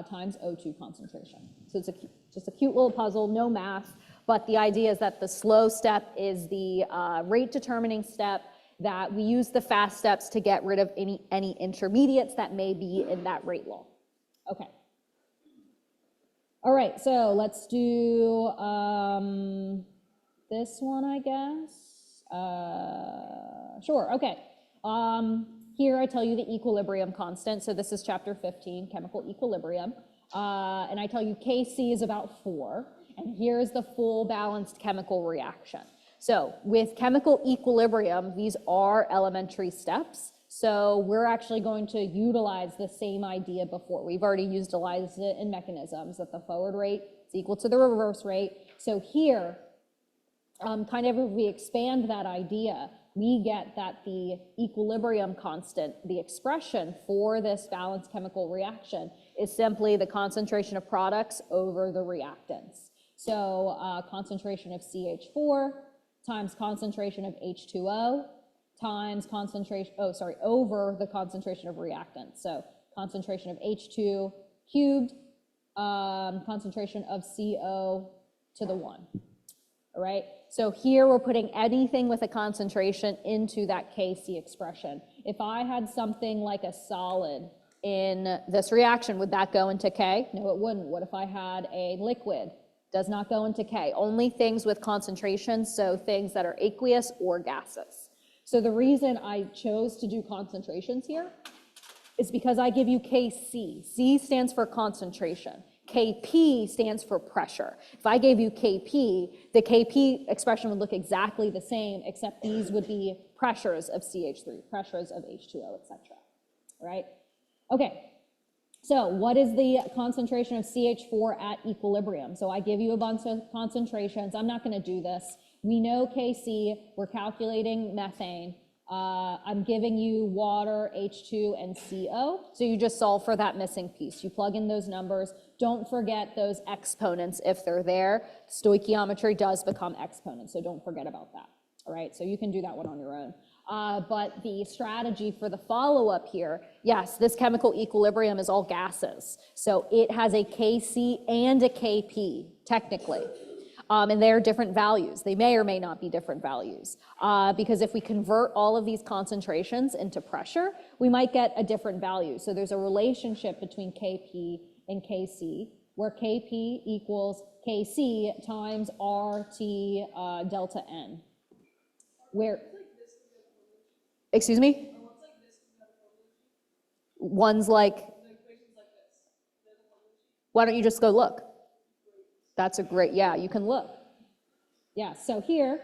Speaker 1: times O2 concentration. So it's just a cute little puzzle, no math, but the idea is that the slow step is the rate determining step, that we use the fast steps to get rid of any intermediates that may be in that rate law. Okay. All right, so let's do this one, I guess. Sure, okay. Here I tell you the equilibrium constant. So this is chapter 15, chemical equilibrium. And I tell you Kc is about 4. And here's the full balanced chemical reaction. So with chemical equilibrium, these are elementary steps. So we're actually going to utilize the same idea before. We've already utilized it in mechanisms, that the forward rate is equal to the reverse rate. So here, kind of if we expand that idea, we get that the equilibrium constant, the expression for this balanced chemical reaction, is simply the concentration of products over the reactants. So concentration of CH4 times concentration of H2O times concentration, over the concentration of reactants. So concentration of H2 cubed, concentration of CO to the 1. All right, so here we're putting anything with a concentration into that Kc expression. If I had something like a solid in this reaction, would that go into K? No, it wouldn't. What if I had a liquid? Does not go into K. Only things with concentrations, so things that are aqueous or gases. So the reason I chose to do concentrations here is because I give you Kc. C stands for concentration. Kp stands for pressure. If I gave you Kp, the Kp expression would look exactly the same, except these would be pressures of CH3, pressures of H2O, etc. Right? Okay, so what is the concentration of CH4 at equilibrium? So I give you a bunch of concentrations. I'm not going to do this. We know Kc, we're calculating methane. I'm giving you water, H2, and CO. So you just solve for that missing piece. You plug in those numbers. Don't forget those exponents if they're there. Stoichiometry does become exponents, so don't forget about that. All right, so you can do that one on your own. But the strategy for the follow-up here, yes, this chemical equilibrium is all gases. So it has a Kc and a Kp, technically. And they're different values. They may or may not be different values. Because if we convert all of these concentrations into pressure, we might get a different value. So there's a relationship between Kp and Kc, where Kp equals Kc times RT delta N. Where, excuse me? One's like, why don't you just go look? That's a great, yeah, you can look. Yeah, so here,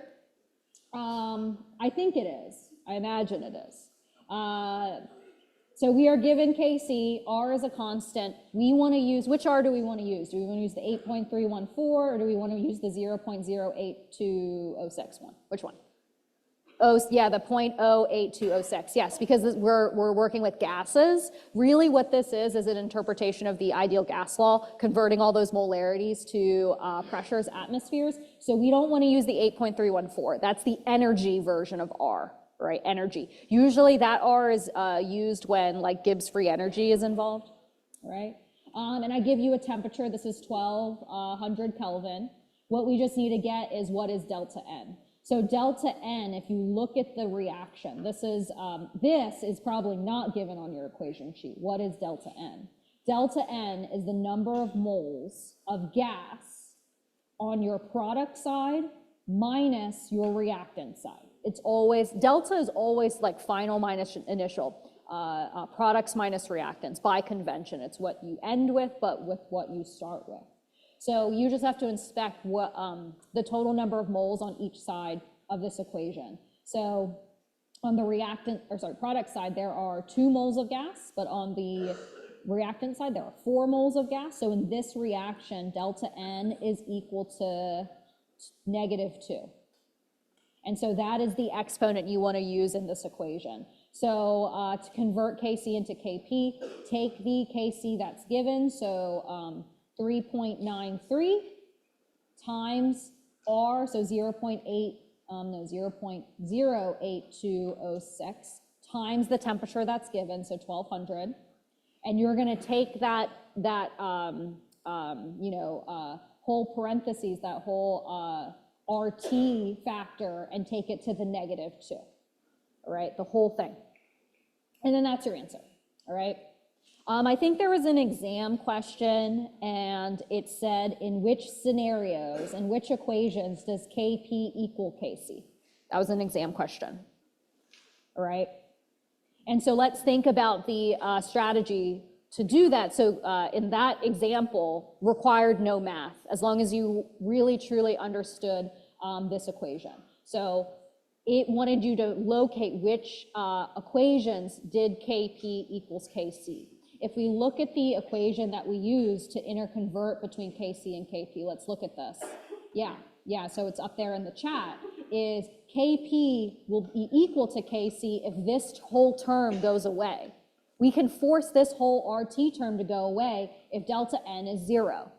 Speaker 1: I think it is. I imagine it is. So we are given Kc, R is a constant. We want to use, which R do we want to use? Do we want to use the 8.314 or do we want to use the 0.08206 one? Which one? Oh, yeah, the 0.08206, yes, because we're working with gases. Really what this is an interpretation of the ideal gas law, converting all those molarities to pressures, atmospheres. So we don't want to use the 8.314. That's the energy version of R, right, energy. Usually that R is used when like Gibbs free energy is involved, right? And I give you a temperature, this is 1200 Kelvin. What we just need to get is what is delta N. So delta N, if you look at the reaction, this is probably not given on your equation sheet. What is delta N? Delta N is the number of moles of gas on your product side minus your reactant side. It's always, delta is always like final minus initial, products minus reactants by convention. It's what you end with, but with what you start with. So you just have to inspect what the total number of moles on each side of this equation. So on the product side, there are 2 moles of gas, but on the reactant side, there are 4 moles of gas. So in this reaction, delta N is equal to -2. And so that is the exponent you want to use in this equation. So to convert Kc into Kp, take the Kc that's given, so 3.93 times R, so 0.08206 times the temperature that's given, so 1200, and you're going to take that whole parentheses, that whole RT factor, and take it to the -2. All right, the whole thing, and then that's your answer. All right. I think there was an exam question, and it said, in which scenarios, in which equations does Kp equal Kc? That was an exam question, all right? And so let's think about the strategy to do that. So in that example, required no math, as long as you really, truly understood this equation. So it wanted you to locate which equations did Kp equals Kc. If we look at the equation that we use to interconvert between Kc and Kp, let's look at this. Yeah, so it's up there in the chat, is Kp will be equal to Kc if this whole term goes away. We can force this whole RT term to go away if delta N is 0,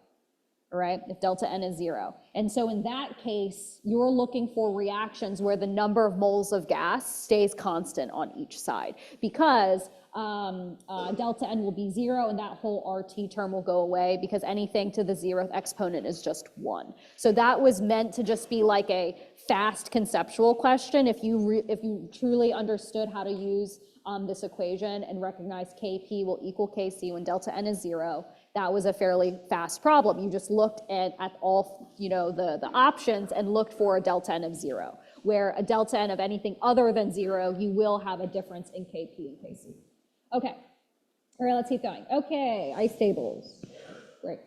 Speaker 1: right? If delta N is 0. And so in that case, you're looking for reactions where the number of moles of gas stays constant on each side, because delta N will be 0 and that whole RT term will go away, because anything to the 0th exponent is just 1. So that was meant to just be like a fast conceptual question. If you truly understood how to use this equation and recognize Kp will equal Kc when delta N is 0, that was a fairly fast problem. You just looked at all, the options and looked for a delta N of 0. Where a delta N of anything other than 0, you will have a difference in Kp and Kc. Okay, all right, let's keep going. Okay, ice tables. Great.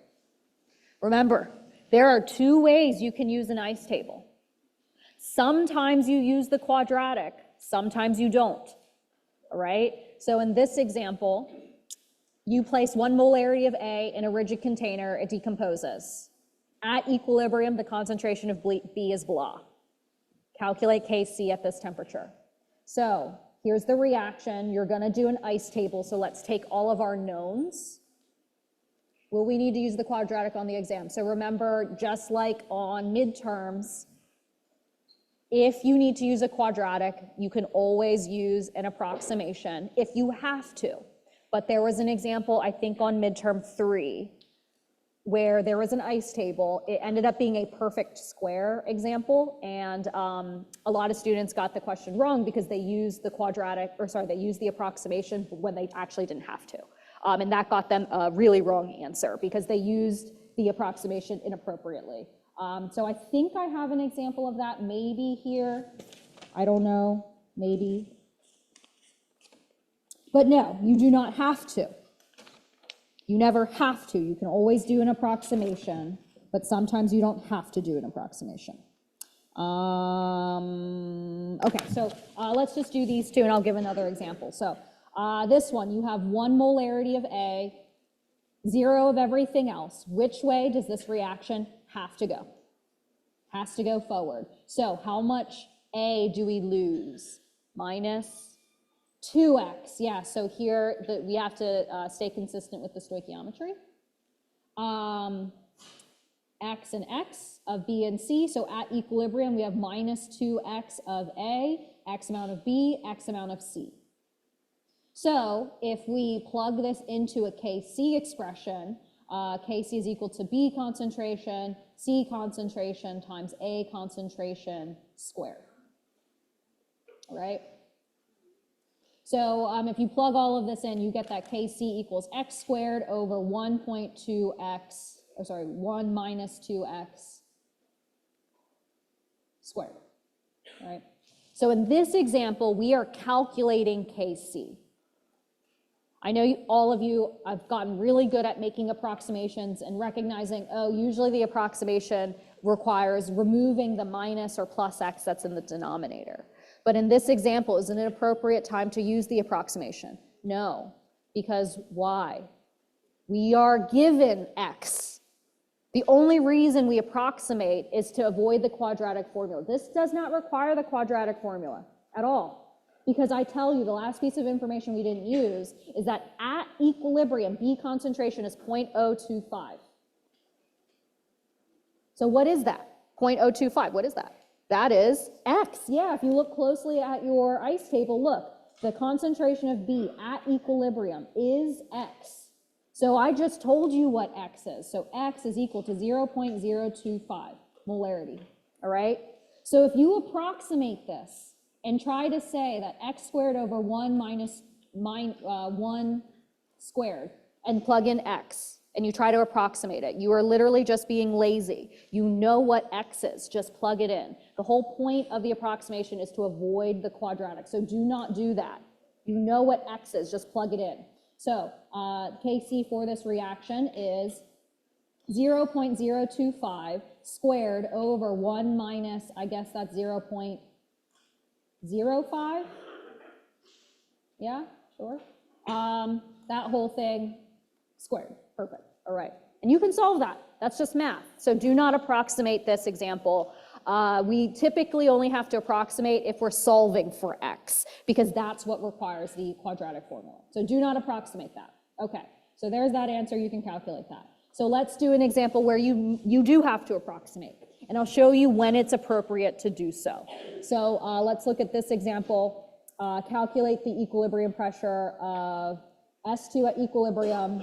Speaker 1: Remember, there are 2 ways you can use an ice table. Sometimes you use the quadratic, sometimes you don't, all right? So in this example, you place 1 molarity of A in a rigid container, it decomposes. At equilibrium, the concentration of B is blah. Calculate Kc at this temperature. So here's the reaction. You're going to do an ice table, so let's take all of our knowns. Will we need to use the quadratic on the exam? So remember, just like on midterms, if you need to use a quadratic, you can always use an approximation if you have to. But there was an example, I think on midterm 3, where there was an ice table. It ended up being a perfect square example, and a lot of students got the question wrong because they used the quadratic, they used the approximation when they actually didn't have to. And that got them a really wrong answer because they used the approximation inappropriately. So I think I have an example of that maybe here. I don't know, maybe. But no, you do not have to. You never have to. You can always do an approximation, but sometimes you don't have to do an approximation. Okay, so let's just do these 2 and I'll give another example. So this one, you have 1 molarity of A, 0 of everything else. Which way does this reaction have to go? Has to go forward. So how much A do we lose? Minus 2x, yeah, so here we have to stay consistent with the stoichiometry. X and x of B and C, so at equilibrium we have minus 2x of A, x amount of B, x amount of C. So if we plug this into a Kc expression, Kc is equal to B concentration, C concentration times A concentration squared, all right? So if you plug all of this in, you get that Kc equals x squared over 1.2x, 1 minus 2x squared, right? So in this example, we are calculating Kc. I know all of you have gotten really good at making approximations and recognizing, oh, usually the approximation requires removing the minus or plus x that's in the denominator. But in this example, is it an appropriate time to use the approximation? No, because why? We are given x. The only reason we approximate is to avoid the quadratic formula. This does not require the quadratic formula at all, because I tell you the last piece of information we didn't use is that at equilibrium, B concentration is 0.025. So what is that? 0.025, what is that? That is x. Yeah, if you look closely at your ice table, look, the concentration of B at equilibrium is x. So I just told you what x is. So x is equal to 0.025 molarity, all right? So if you approximate this and try to say that x squared over 1 minus 1 squared and plug in x, and you try to approximate it, you are literally just being lazy. You know what x is, just plug it in. The whole point of the approximation is to avoid the quadratic, so do not do that. You know what x is, just plug it in. So Kc for this reaction is 0.025 squared over 1 minus, I guess that's 0.05? Yeah, sure. That whole thing squared. Perfect. All right. And you can solve that. That's just math. So do not approximate this example. We typically only have to approximate if we're solving for x, because that's what requires the quadratic formula. So do not approximate that. Okay, so there's that answer. You can calculate that. So let's do an example where you do have to approximate, and I'll show you when it's appropriate to do so. So let's look at this example. Calculate the equilibrium pressure of S2 at equilibrium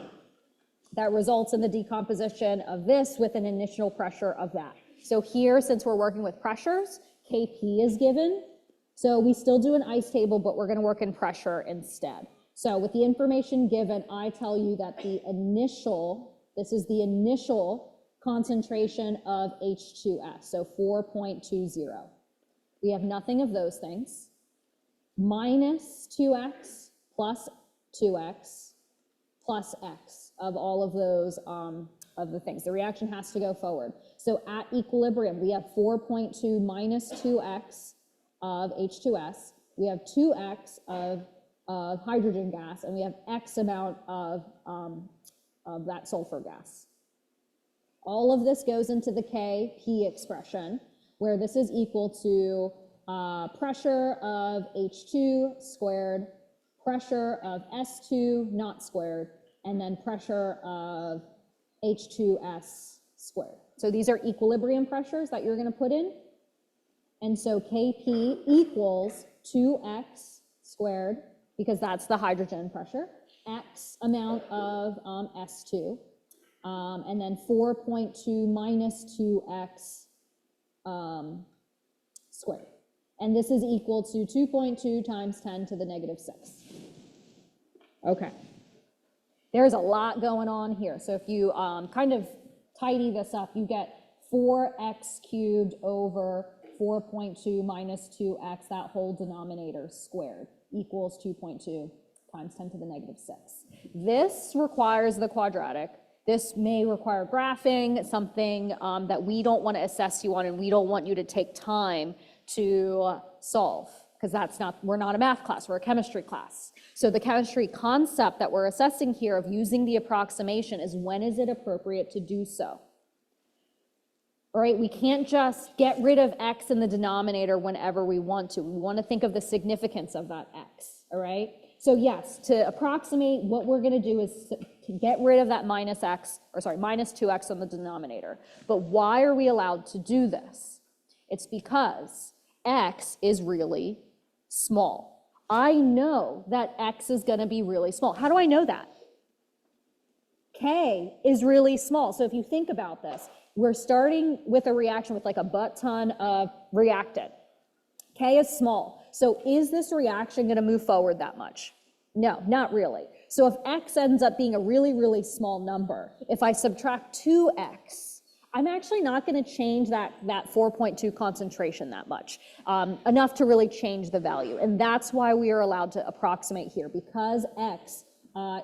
Speaker 1: that results in the decomposition of this with an initial pressure of that. So here, since we're working with pressures, Kp is given. So we still do an ice table, but we're going to work in pressure instead. So with the information given, I tell you that this is the initial concentration of H2S, so 4.20. We have nothing of those things. Minus 2x plus 2x plus x of all of those of the things. The reaction has to go forward. So at equilibrium, we have 4.2 minus 2x of H2S. We have 2x of hydrogen gas, and we have x amount of that sulfur gas. All of this goes into the Kp expression, where this is equal to pressure of H2 squared, pressure of S2 not squared, and then pressure of H2S squared. So these are equilibrium pressures that you're going to put in. And so Kp equals 2x squared, because that's the hydrogen pressure, x amount of S2, and then 4.2 minus 2x squared. And this is equal to 2.2 times 10 to the negative 6. Okay. There's a lot going on here. So if you kind of tidy this up, you get 4x cubed over 4.2 minus 2x, that whole denominator squared, equals 2.2 times 10 to the negative 6. This requires the quadratic. This may require graphing, something that we don't want to assess you on, and we don't want you to take time to solve, because we're not a math class, we're a chemistry class. So the chemistry concept that we're assessing here of using the approximation is when is it appropriate to do so. All right, we can't just get rid of x in the denominator whenever we want to. We want to think of the significance of that x, all right? So yes, to approximate, what we're going to do is to get rid of that minus 2x on the denominator. But why are we allowed to do this? It's because x is really small. I know that x is going to be really small. How do I know that? K is really small. So if you think about this, we're starting with a reaction with like a butt ton of reactant. K is small. So is this reaction going to move forward that much? No, not really. So if x ends up being a really, really small number, if I subtract 2x, I'm actually not going to change that 4.2 concentration that much, enough to really change the value. And that's why we are allowed to approximate here, because x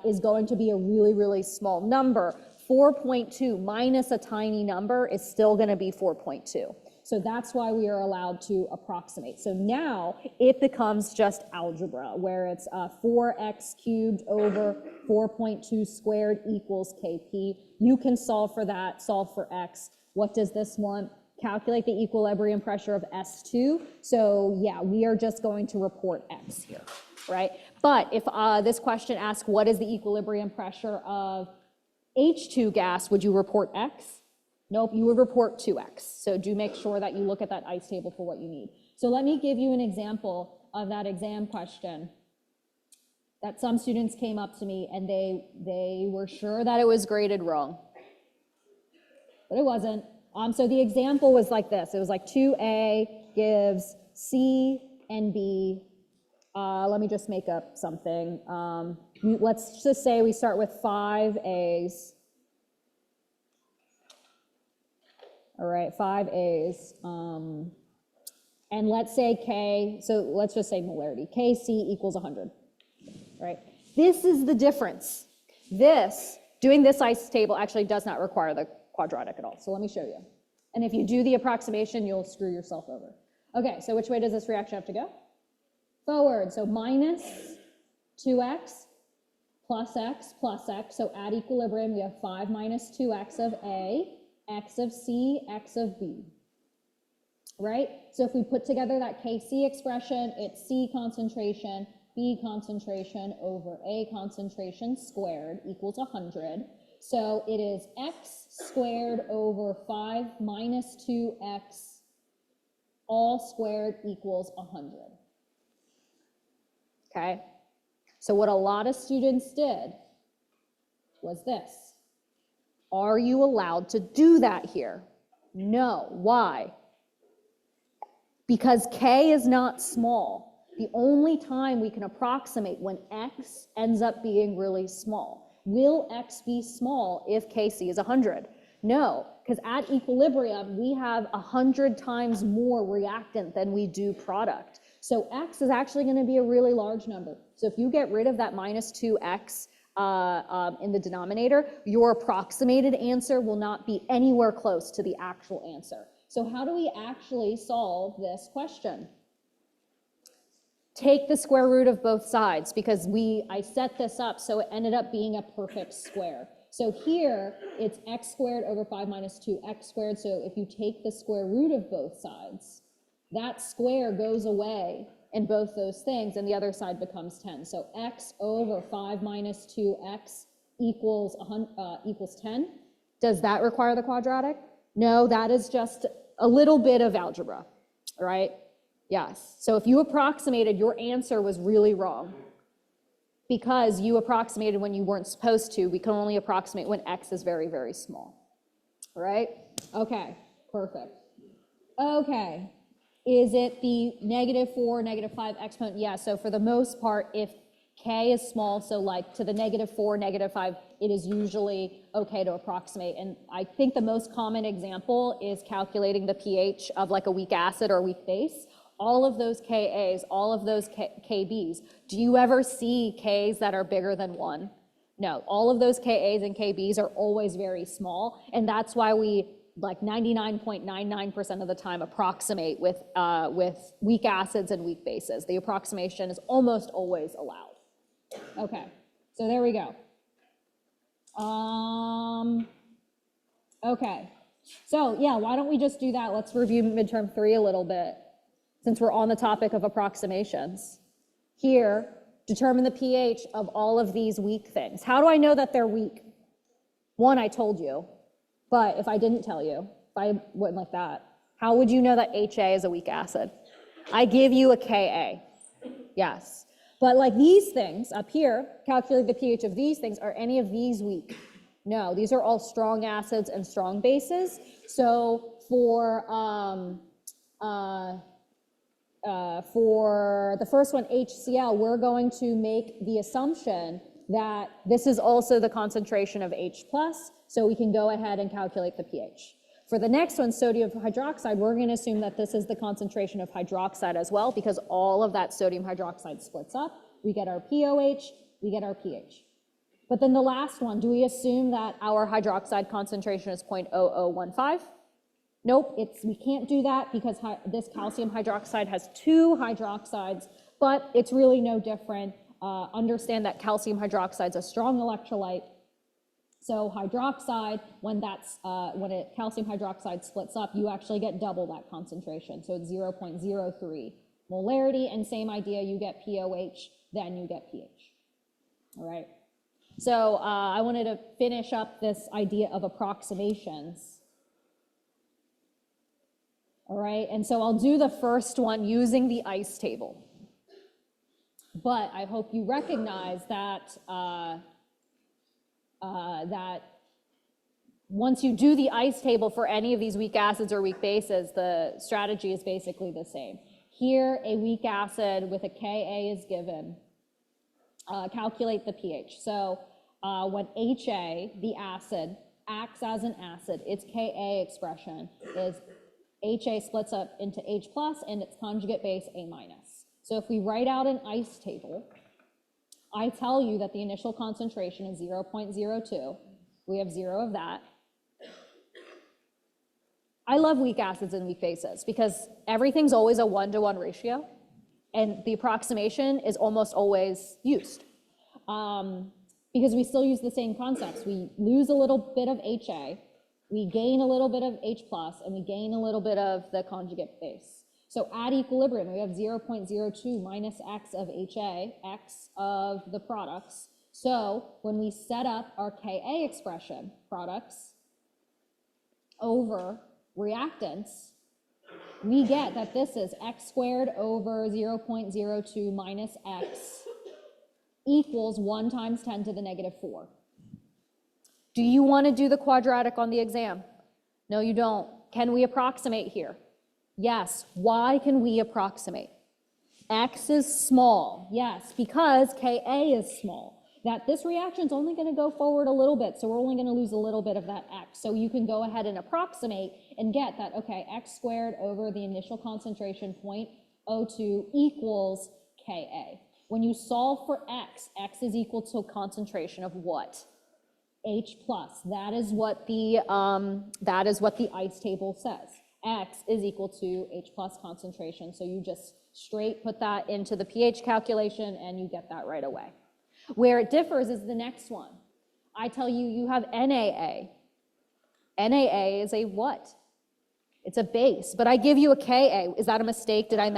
Speaker 1: is going to be a really, really small number. 4.2 minus a tiny number is still going to be 4.2. So that's why we are allowed to approximate. So now it becomes just algebra, where it's 4x cubed over 4.2 squared equals Kp. You can solve for that, solve for x. What does this want? Calculate the equilibrium pressure of S2. So yeah, we are just going to report x here, right? But if this question asks, what is the equilibrium pressure of H2 gas, would you report x? Nope, you would report 2x. So do make sure that you look at that ice table for what you need. So let me give you an example of that exam question that some students came up to me and they were sure that it was graded wrong, but it wasn't. So the example was like this. It was like 2A gives C and B. Let me just make up something. Let's just say we start with 5 A's. All right, 5 A's. And let's say K, so let's just say molarity. Kc equals 100, right? This is the difference. Doing this ice table actually does not require the quadratic at all. So let me show you. And if you do the approximation, you'll screw yourself over. Okay, so which way does this reaction have to go? Forward, so minus 2x plus x plus x. So at equilibrium, we have 5 minus 2x of A, x of C, x of B. right? So if we put together that Kc expression, it's C concentration, B concentration over A concentration squared equals 100. So it is x squared over 5 minus 2x all squared equals 100. Okay? So what a lot of students did was this. Are you allowed to do that here? No. Why? Because K is not small. The only time we can approximate when X ends up being really small. Will X be small if Kc is 100? No, because at equilibrium, we have 100 times more reactant than we do product. So X is actually going to be a really large number. So if you get rid of that minus 2X in the denominator, your approximated answer will not be anywhere close to the actual answer. So how do we actually solve this question? Take the square root of both sides, because I set this up so it ended up being a perfect square. So here, it's x squared over 5 minus 2x squared. So if you take the square root of both sides, that square goes away in both those things, and the other side becomes 10. So x over 5 minus 2x equals 10. Does that require the quadratic? No, that is just a little bit of algebra, right? Yes. So if you approximated, your answer was really wrong, because you approximated when you weren't supposed to. We can only approximate when x is very, very small, right? Okay, perfect. Okay, is it the -4, -5 exponent? Yeah, so for the most part, if K is small, so like to the -4, -5, it is usually okay to approximate. And I think the most common example is calculating the pH of like a weak acid or a weak base. All of those Kas, all of those Kbs, do you ever see Ks that are bigger than 1? No, all of those Kas and Kbs are always very small, and that's why we like 99.99% of the time approximate with weak acids and weak bases. The approximation is almost always allowed. Okay, so there we go. Okay, so yeah, why don't we just do that? Let's review midterm 3 a little bit, since we're on the topic of approximations. Here, determine the pH of all of these weak things. How do I know that they're weak? One, I told you, but if I didn't tell you, if I went like that, how would you know that HA is a weak acid? I give you a Ka, yes. But like these things up here, calculate the pH of these things. Are any of these weak? No, these are all strong acids and strong bases. So for the first one, HCl, we're going to make the assumption that this is also the concentration of H+, so we can go ahead and calculate the pH. For the next one, sodium hydroxide, we're going to assume that this is the concentration of hydroxide as well, because all of that sodium hydroxide splits up. We get our POH, we get our pH. But then the last one, do we assume that our hydroxide concentration is 0.0015? Nope, we can't do that because this calcium hydroxide has 2 hydroxides, but it's really no different. Understand that calcium hydroxide is a strong electrolyte. So hydroxide, when calcium hydroxide splits up, you actually get double that concentration. So it's 0.03 molarity, and same idea, you get POH, then you get pH. All right. So I wanted to finish up this idea of approximations. All right, and so I'll do the first one using the ICE table. But I hope you recognize that that once you do the ICE table for any of these weak acids or weak bases, the strategy is basically the same. Here, a weak acid with a Ka is given. Calculate the pH. So when HA, the acid, acts as an acid, its Ka expression is HA splits up into H+, and its conjugate base A-. So if we write out an ICE table, I tell you that the initial concentration is 0.02. We have 0 of that. I love weak acids and weak bases because everything's always a 1-to-1 ratio, and the approximation is almost always used. Because we still use the same concepts. We lose a little bit of HA, we gain a little bit of H plus, and we gain a little bit of the conjugate base. So at equilibrium, we have 0.02 minus X of HA, X of the products. So when we set up our Ka expression, products over reactants, we get that this is X squared over 0.02 minus X equals 1 times 10 to the negative 4. Do you want to do the quadratic on the exam? No, you don't. Can we approximate here? Yes. Why can we approximate? X is small. Yes, because Ka is small. That this reaction is only going to go forward a little bit, so we're only going to lose a little bit of that X. So you can go ahead and approximate and get that, okay, X squared over the initial concentration 0.02 equals Ka. When you solve for X, X is equal to a concentration of what? H plus. That is what the ice table says. X is equal to H plus concentration. So you just straight put that into the pH calculation and you get that right away. Where it differs is the next one. I tell you, you have NaA. NaA is a what? It's a base, but I give you a Ka. Is that a mistake? Did I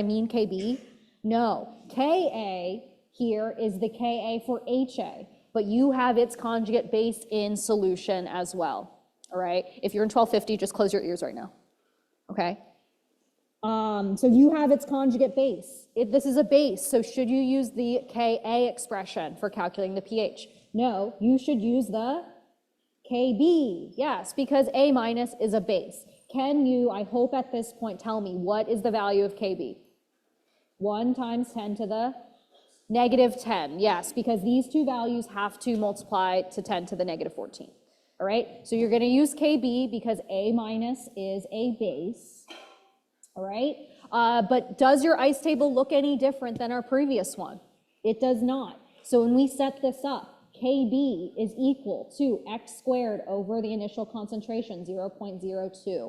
Speaker 1: mean Kb? No. Ka here is the Ka for HA, but you have its conjugate base in solution as well, all right? If you're in 1250, just close your ears right now, okay? So you have its conjugate base. This is a base, so should you use the Ka expression for calculating the pH? No, you should use the Kb, yes, because A minus is a base. Can you, I hope at this point, tell me what is the value of Kb? 1 times 10 to the negative 10, yes, because these two values have to multiply to 10 to the negative 14, all right? So you're gonna use Kb because A minus is a base, all right? But does your ice table look any different than our previous one? It does not. So when we set this up, Kb is equal to X squared over the initial concentration, 0.02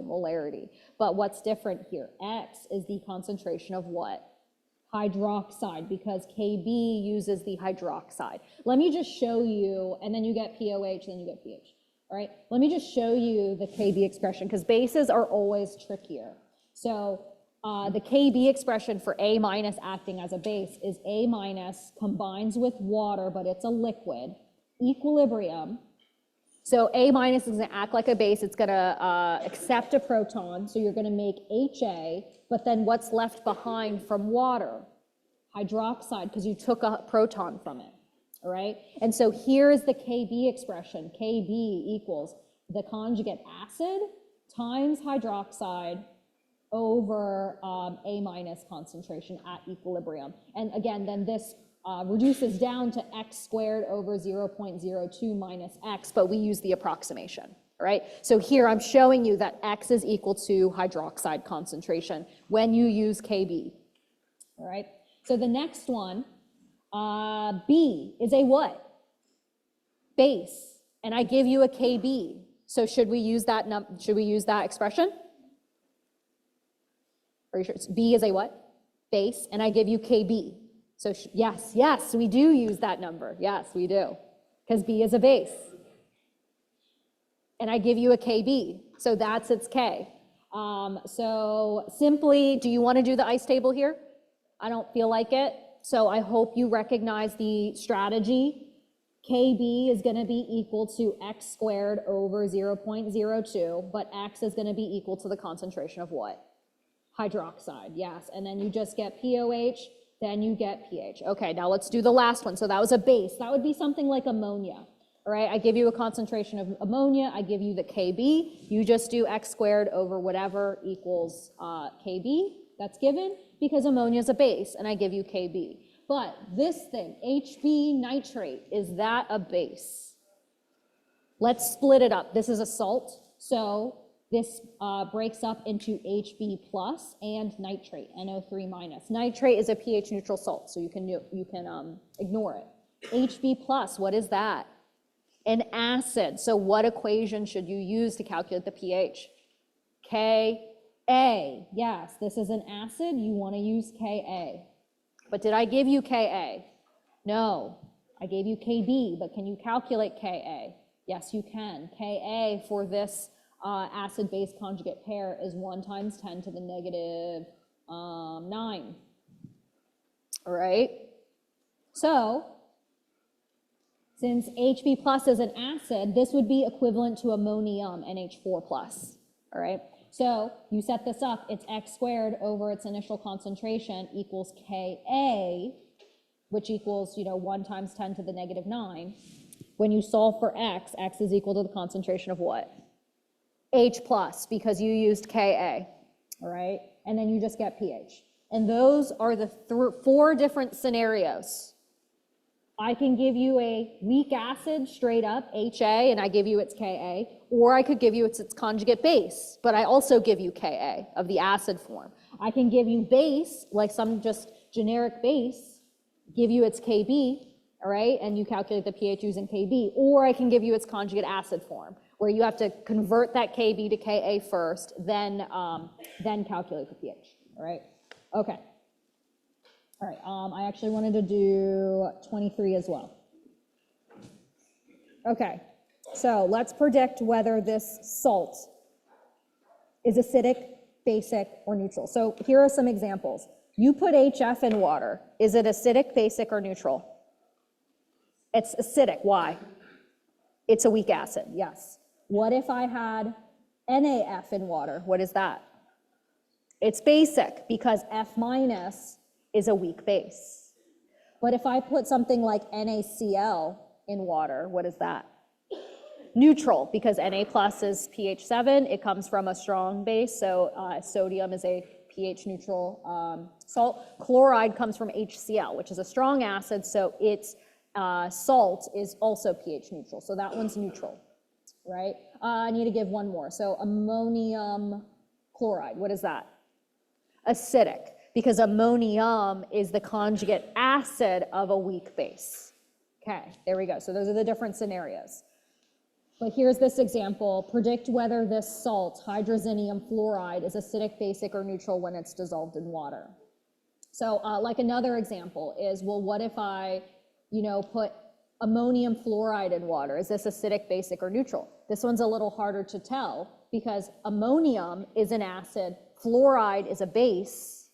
Speaker 1: molarity. But what's different here? X is the concentration of what? Hydroxide, because Kb uses the hydroxide. Let me just show you, and then you get POH, then you get pH. All right, let me just show you the Kb expression, because bases are always trickier. So the Kb expression for A minus acting as a base is A minus combines with water, but it's a liquid, equilibrium. So A minus is going to act like a base. It's going to accept a proton. So you're going to make HA, but then what's left behind from water? Hydroxide, because you took a proton from it, all right? And so here is the Kb expression. Kb equals the conjugate acid times hydroxide over A minus concentration at equilibrium. And again, then this reduces down to X squared over 0.02 minus X, but we use the approximation, all right? So here I'm showing you that X is equal to hydroxide concentration when you use Kb, all right? So the next one, B is a what? Base, and I give you a Kb. So should we use that expression? Are you sure? B is a what? Base, and I give you Kb. So yes, we do use that number. Yes, we do, because B is a base. And I give you a Kb, so that's its K. So simply, do you want to do the ice table here? I don't feel like it, so I hope you recognize the strategy. Kb is going to be equal to X squared over 0.02, but X is going to be equal to the concentration of what? Hydroxide, yes, and then you just get POH, then you get pH. Okay, now let's do the last one. So that was a base. That would be something like ammonia, all right? I give you a concentration of ammonia, I give you the Kb, you just do X squared over whatever equals Kb, that's given, because ammonia is a base, and I give you Kb. But this thing, HB nitrate, is that a base? Let's split it up. This is a salt, so this breaks up into HB plus and nitrate, NO3 minus. Nitrate is a pH neutral salt, so you can ignore it. HB plus, what is that? An acid. So what equation should you use to calculate the pH? Ka. Yes, this is an acid. You want to use Ka. But did I give you Ka? No. I gave you Kb, but can you calculate Ka? Yes, you can. Ka for this acid-base conjugate pair is 1 times 10 to the negative 9. All right? So, since Hb plus is an acid, this would be equivalent to ammonium NH4 plus. All right? So you set this up, it's x squared over its initial concentration equals Ka, which equals, 1 times 10 to the negative 9. When you solve for x is equal to the concentration of what? H plus, because you used Ka, all right? And then you just get pH. And those are the 4 different scenarios. I can give you a weak acid straight up, HA, and I give you its Ka, or I could give you its conjugate base, but I also give you Ka of the acid form. I can give you base, like some just generic base, give you its Kb, all right, and you calculate the pH using Kb, or I can give you its conjugate acid form, where you have to convert that Kb to Ka first, then calculate the pH, all right? Okay. All right, I actually wanted to do 23 as well. Okay, so let's predict whether this salt is acidic, basic, or neutral. So here are some examples. You put HF in water. Is it acidic, basic, or neutral? It's acidic. Why? It's a weak acid, yes. What if I had NaF in water? What is that? It's basic, because F minus is a weak base. But if I put something like NaCl in water, what is that? Neutral, because Na plus is pH 7. It comes from a strong base, so sodium is a pH neutral salt. Chloride comes from HCl, which is a strong acid, so its salt is also pH neutral. So that one's neutral, right? I need to give one more. So ammonium chloride, what is that? Acidic, because ammonium is the conjugate acid of a weak base. Okay, there we go. So those are the different scenarios. But here's this example. Predict whether this salt, hydrazinium fluoride, is acidic, basic, or neutral when it's dissolved in water. So like another example is, well, what if I, put ammonium fluoride in water? Is this acidic, basic, or neutral? This one's a little harder to tell because ammonium is an acid, fluoride is a base.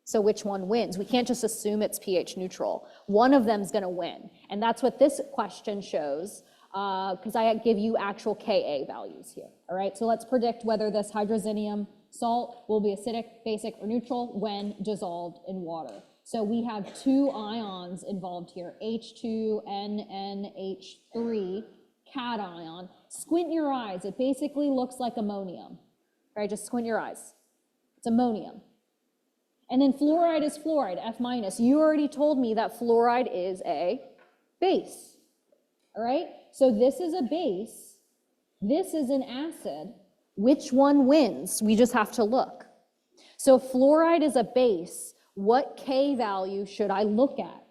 Speaker 1: So which one wins? We can't just assume it's pH neutral. One of them's going to win. And that's what this question shows, because I give you actual Ka values here. All right, so let's predict whether this hydrazinium salt will be acidic, basic, or neutral when dissolved in water. So we have 2 ions involved here, H2NNH3 cation. Squint your eyes. It basically looks like ammonium. All right, just squint your eyes. It's ammonium. And then fluoride is fluoride, F minus. You already told me that fluoride is a base, all right? So this is a base, this is an acid. Which one wins? We just have to look. So if fluoride is a base, what K value should I look at?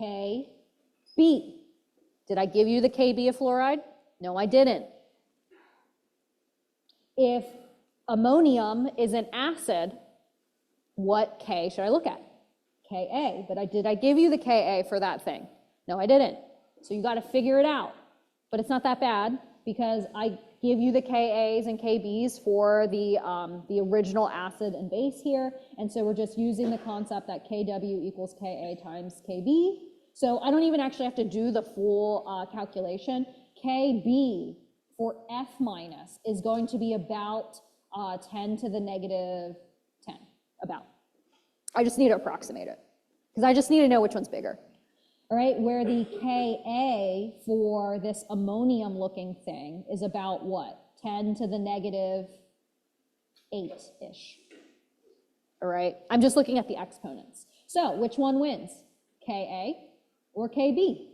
Speaker 1: KB. Did I give you the KB of fluoride? No, I didn't. If ammonium is an acid, what K should I look at? Ka, but did I give you the Ka for that thing? No, I didn't. So you got to figure it out. But it's not that bad because I give you the Kas and Kbs for the original acid and base here. And so we're just using the concept that Kw equals Ka times Kb. So I don't even actually have to do the full calculation. Kb for F minus is going to be about 10 to the negative 10. About. I just need to approximate it because I just need to know which one's bigger. All right, where the Ka for this ammonium looking thing is about what? 10 to the negative 8-ish. All right, I'm just looking at the exponents. So which one wins? Ka or Kb?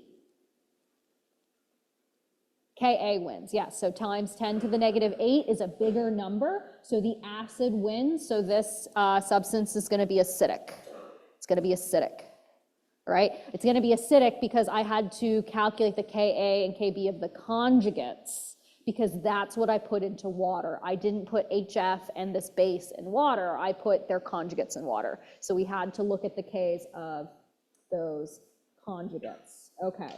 Speaker 1: Ka wins, yes, so times 10 to the negative 8 is a bigger number, so the acid wins, so this substance is going to be acidic. It's going to be acidic, right? It's going to be acidic because I had to calculate the Ka and Kb of the conjugates, because that's what I put into water. I didn't put HF and this base in water, I put their conjugates in water. So we had to look at the Ks of those conjugates, okay.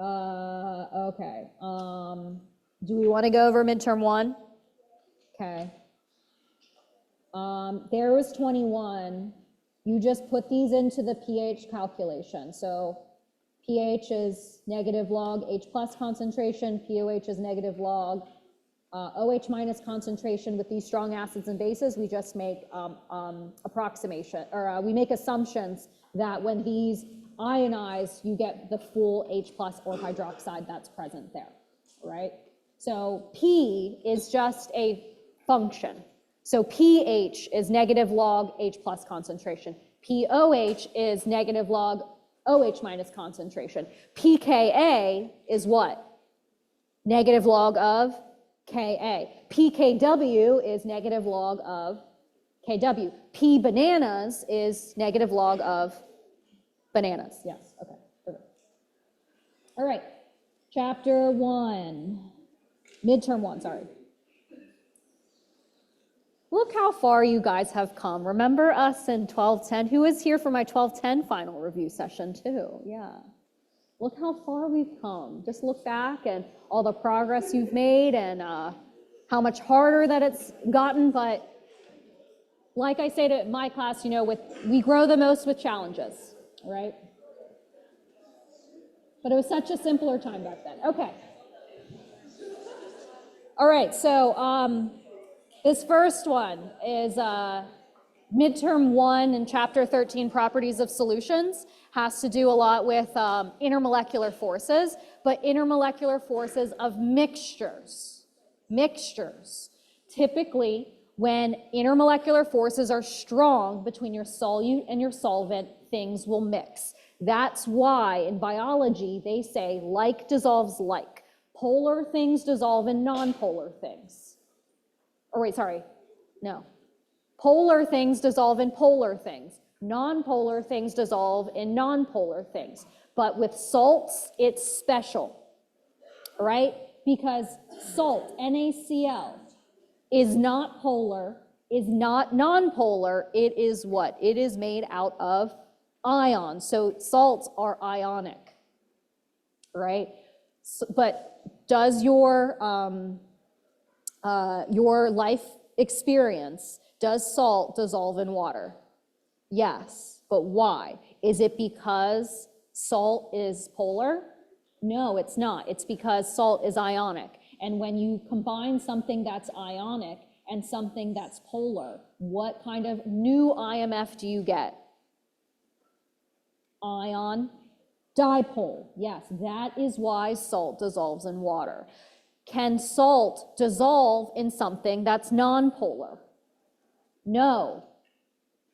Speaker 1: Okay. Do we want to go over midterm 1? Okay. There was 21. You just put these into the pH calculation. So pH is negative log H plus concentration, POH is negative log OH minus concentration. With these strong acids and bases, we just make approximation, or we make assumptions that when these ionize, you get the full H plus or hydroxide that's present there, right? So P is just a function. So pH is negative log H plus concentration. POH is negative log OH minus concentration. pKa is what? Negative log of Ka. pKw is negative log of Kw. P bananas is negative log of bananas. Yes, okay. Perfect. All right, chapter 1, midterm 1, sorry. Look how far you guys have come. Remember us in 1210? Who was here for my 1210 final review session too? Yeah. Look how far we've come. Just look back and all the progress you've made and how much harder that it's gotten. But like I say to my class, you know, we grow the most with challenges, right? But it was such a simpler time back then. Okay. All right, so this first one is midterm 1 in chapter 13, properties of solutions. Has to do a lot with intermolecular forces, but intermolecular forces of mixtures. Mixtures. Typically, when intermolecular forces are strong between your solute and your solvent, things will mix. That's why in biology they say like dissolves like. Polar things dissolve in non-polar things. Or wait, sorry, no. Polar things dissolve in polar things. Non-polar things dissolve in non-polar things. But with salts, it's special, right? Because salt, NaCl, is not polar, is not non-polar. It is what? It is made out of ions. So salts are ionic, right? So, but does your life experience, does salt dissolve in water? Yes, but why? Is it because salt is polar? No, it's not. It's because salt is ionic. And when you combine something that's ionic and something that's polar, what kind of new IMF do you get? Ion dipole. Yes, that is why salt dissolves in water. Can salt dissolve in something that's non-polar? No.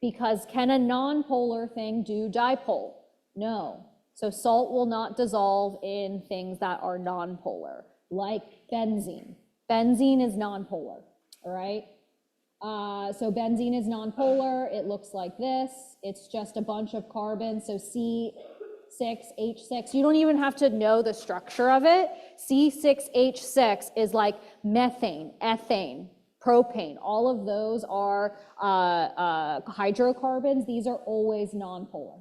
Speaker 1: Because can a non-polar thing do dipole? No. So salt will not dissolve in things that are non-polar, like benzene. Benzene is non-polar, all right? So benzene is non-polar. It looks like this. It's just a bunch of carbons, so C6H6. You don't even have to know the structure of it. C6H6 is like methane, ethane, propane. All of those are hydrocarbons. These are always non-polar,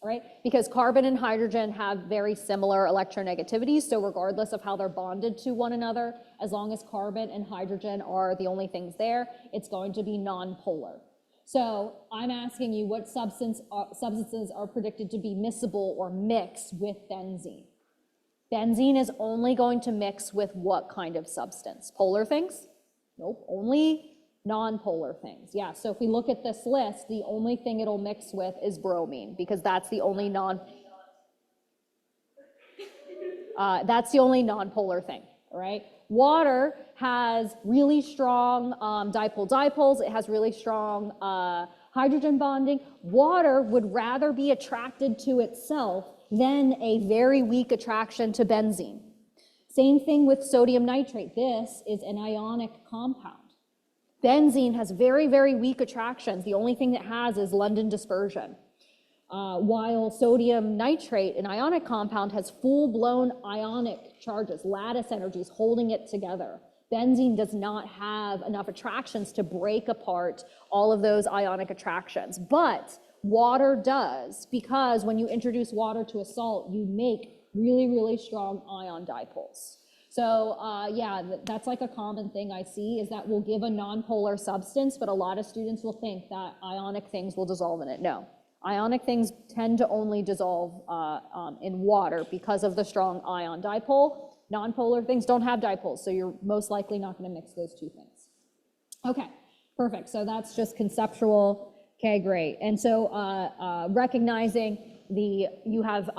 Speaker 1: right? Because carbon and hydrogen have very similar electronegativities. So regardless of how they're bonded to one another, as long as carbon and hydrogen are the only things there, it's going to be non-polar. So I'm asking you, what substances are predicted to be miscible or mix with benzene? Benzene is only going to mix with what kind of substance? Polar things? Nope, only non-polar things. Yeah, so if we look at this list, the only thing it'll mix with is bromine, because that's the only non-polar thing, right? Water has really strong dipole-dipoles. It has really strong hydrogen bonding. Water would rather be attracted to itself than a very weak attraction to benzene. Same thing with sodium nitrate. This is an ionic compound. Benzene has very, very weak attractions. The only thing it has is London dispersion. While sodium nitrate, an ionic compound, has full-blown ionic charges, lattice energies holding it together. Benzene does not have enough attractions to break apart all of those ionic attractions, but water does, because when you introduce water to a salt, you make really, really strong ion dipoles. So yeah, that's like a common thing I see, is that we'll give a nonpolar substance, but a lot of students will think that ionic things will dissolve in it. No, ionic things tend to only dissolve in water because of the strong ion dipole. Nonpolar things don't have dipoles, so you're most likely not going to mix those two things. Okay, perfect. So that's just conceptual. Okay, great. And so recognizing you have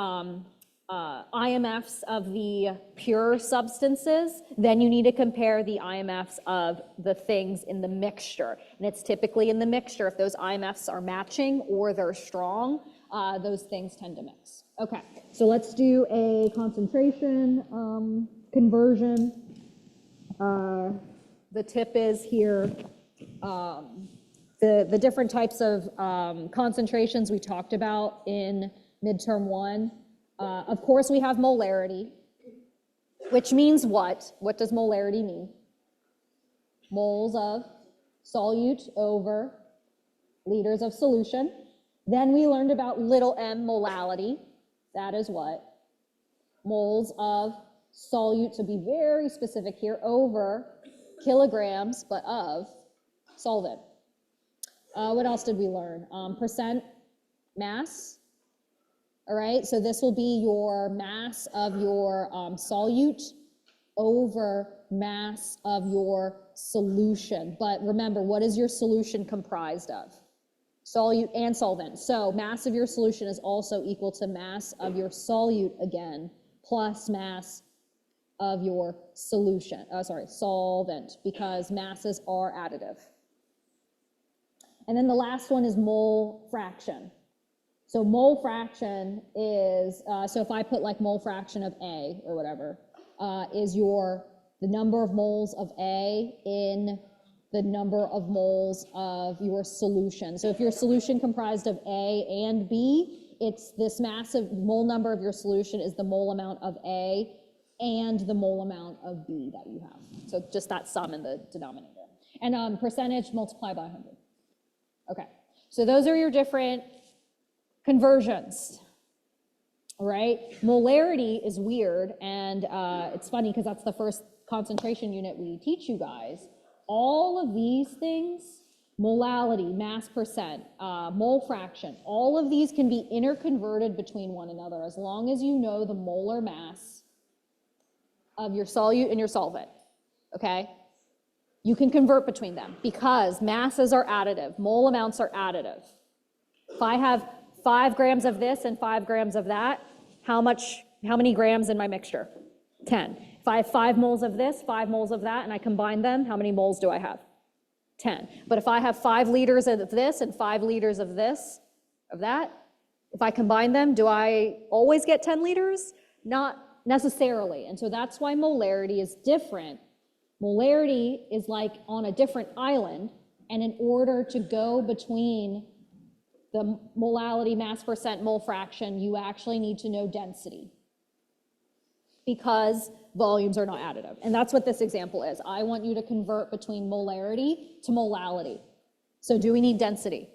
Speaker 1: IMFs of the pure substances, then you need to compare the IMFs of the things in the mixture. And it's typically in the mixture, if those IMFs are matching or they're strong, those things tend to mix. Okay, so let's do a concentration conversion. The tip is here, the different types of concentrations we talked about in midterm 1. Of course, we have molarity, which means what? What does molarity mean? Moles of solute over liters of solution. Then we learned about little m molality. That is what? Moles of solute, so be very specific here, over kilograms, but of solvent. What else did we learn? Percent mass. All right, so this will be your mass of your solute over mass of your solution. But remember, what is your solution comprised of? Solute and solvent. So mass of your solution is also equal to mass of your solute again, plus mass of your solution, solvent, because masses are additive. And then the last one is mole fraction. So mole fraction is, so if I put like mole fraction of A or whatever, is the number of moles of A in the number of moles of your solution. So if your solution comprised of A and B, it's this massive mole number of your solution is the mole amount of A and the mole amount of B that you have. So just that sum in the denominator. And percentage multiplied by 100. Okay, so those are your different conversions, all right? Molarity is weird, and it's funny because that's the first concentration unit we teach you guys. All of these things, molality, mass percent, mole fraction, all of these can be interconverted between one another as long as you know the molar mass of your solute and your solvent, okay? You can convert between them because masses are additive, mole amounts are additive. If I have 5 grams of this and 5 grams of that, how many grams in my mixture? 10. If I have 5 moles of this, 5 moles of that, and I combine them, how many moles do I have? 10. But if I have 5 liters of this and 5 liters of this, of that, if I combine them, do I always get 10 liters? Not necessarily. And so that's why molarity is different. Molarity is like on a different island, and in order to go between the molality, mass percent, mole fraction, you actually need to know density because volumes are not additive. And that's what this example is. I want you to convert between molarity to molality. So do we need density?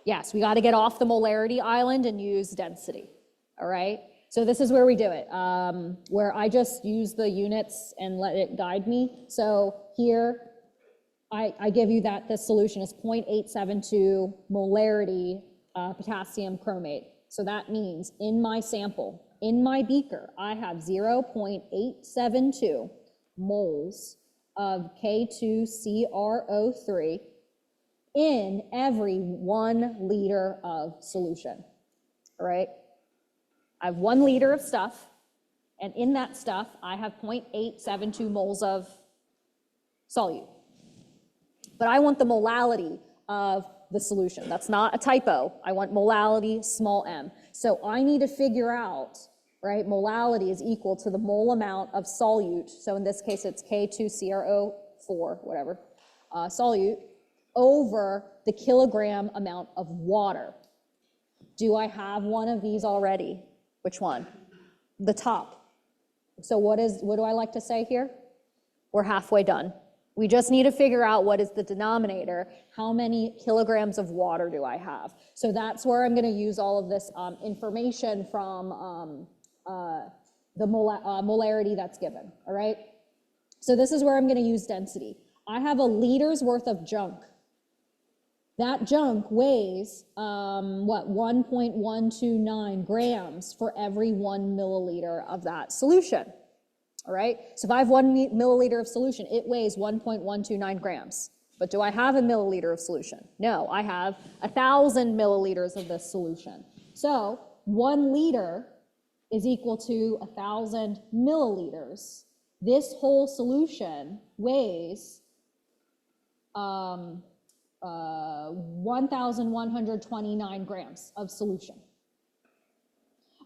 Speaker 1: Yes, we got to get off the molarity island and use density, all right? So this is where we do it, where I just use the units and let it guide me. So here, I give you that this solution is 0.872 molarity potassium chromate. So that means in my sample, in my beaker, I have 0.872 moles of K2CrO3 in every 1 liter of solution, all right? I have 1 liter of stuff, and in that stuff, I have 0.872 moles of solute. But I want the molality of the solution. That's not a typo. I want molality, small m. So I need to figure out, right, molality is equal to the mole amount of solute. So in this case, it's K2CrO4, whatever, solute, over the kilogram amount of water. Do I have one of these already? Which one? The top. So what do I like to say here? We're halfway done. We just need to figure out what is the denominator, how many kilograms of water do I have? So that's where I'm going to use all of this information from the molarity that's given, all right? So this is where I'm going to use density. I have a liter's worth of junk. That junk weighs, 1.129 grams for every 1 milliliter of that solution, all right? So if I have 1 milliliter of solution, it weighs 1.129 grams. But do I have a milliliter of solution? No, I have 1,000 milliliters of this solution. So 1 liter is equal to 1,000 milliliters. This whole solution weighs 1,129 grams of solution.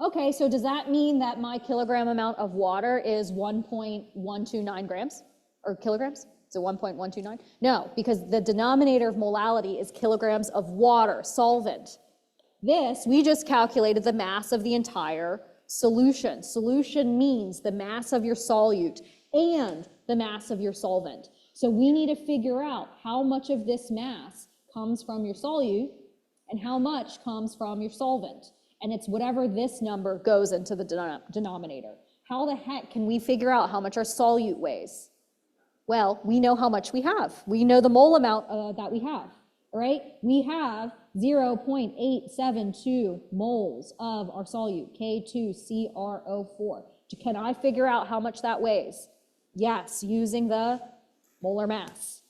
Speaker 1: Okay, so does that mean that my kilogram amount of water is 1.129 grams or kilograms? Is it 1.129? No, because the denominator of molality is kilograms of water, solvent. This, we just calculated the mass of the entire solution. Solution means the mass of your solute and the mass of your solvent. So we need to figure out how much of this mass comes from your solute and how much comes from your solvent. And it's whatever this number goes into the denominator. How the heck can we figure out how much our solute weighs? Well, we know how much we have. We know the mole amount that we have, all right? We have 0.872 moles of our solute, K2CrO4. Can I figure out how much that weighs? Yes, using the molar mass.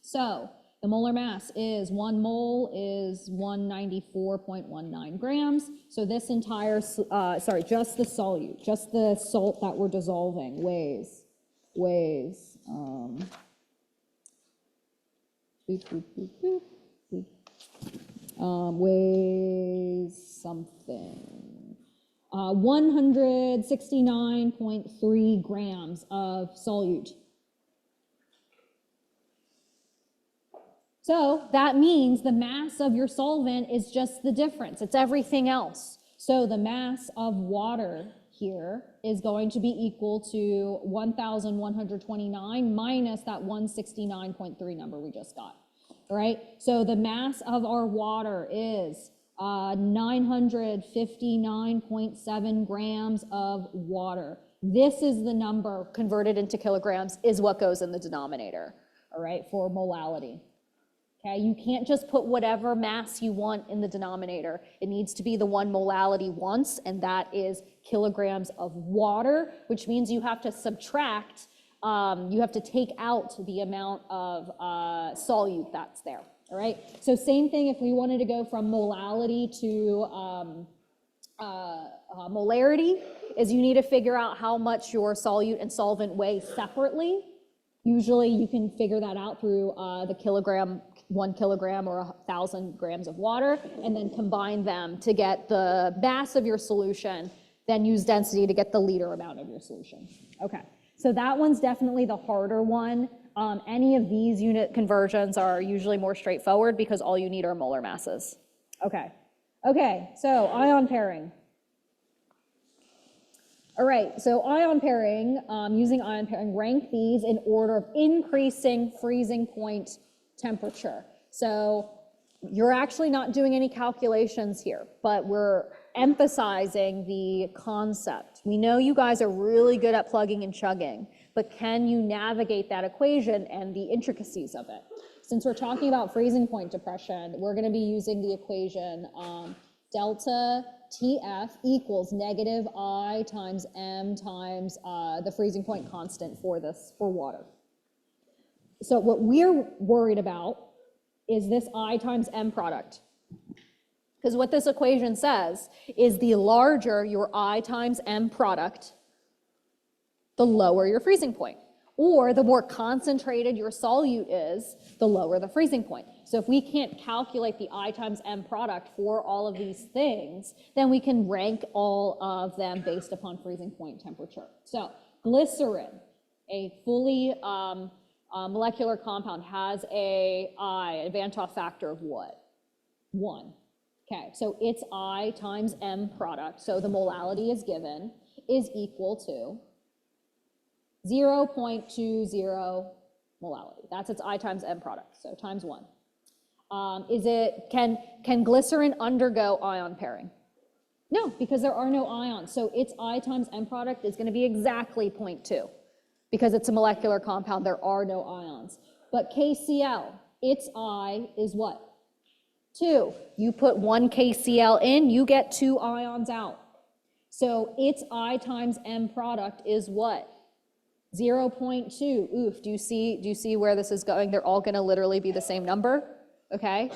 Speaker 1: So the molar mass is 1 mole is 194.19 grams. So this entire, just the solute, just the salt that we're dissolving weighs something. 169.3 grams of solute. So that means the mass of your solvent is just the difference. It's everything else. So the mass of water here is going to be equal to 1,129 minus that 169.3 number we just got, all right? So the mass of our water is 959.7 grams of water. This is the number converted into kilograms is what goes in the denominator, all right, for molality. Okay, you can't just put whatever mass you want in the denominator. It needs to be the one molality once, and that is kilograms of water, which means you have to subtract, you have to take out the amount of solute that's there, all right? So same thing if we wanted to go from molality to molarity, is you need to figure out how much your solute and solvent weigh separately. Usually you can figure that out through the kilogram, 1 kilogram or 1,000 grams of water, and then combine them to get the mass of your solution, then use density to get the liter amount of your solution. Okay, so that one's definitely the harder one. Any of these unit conversions are usually more straightforward because all you need are molar masses. Okay, so ion pairing. All right, so ion pairing, using ion pairing, rank these in order of increasing freezing point temperature. So you're actually not doing any calculations here, but we're emphasizing the concept. We know you guys are really good at plugging and chugging, but can you navigate that equation and the intricacies of it? Since we're talking about freezing point depression, we're going to be using the equation delta TF equals negative I times M times the freezing point constant for water. So what we're worried about is this I times M product. Because what this equation says is the larger your I times M product, the lower your freezing point. Or the more concentrated your solute is, the lower the freezing point. So if we can't calculate the I times M product for all of these things, then we can rank all of them based upon freezing point temperature. So glycerin, a fully molecular compound, has a Van 't Hoff factor of what? 1. Okay, so its I times M product, so the molality is given, is equal to 0.20 molality. That's its I times M product, so times 1. Can glycerin undergo ion pairing? No, because there are no ions. So its I times M product is going to be exactly 0.2. Because it's a molecular compound, there are no ions. But KCl, its I is what? 2. You put 1 KCl in, you get 2 ions out. So its I times M product is what? 0.2. Oof, do you see where this is going? They're all going to literally be the same number, okay?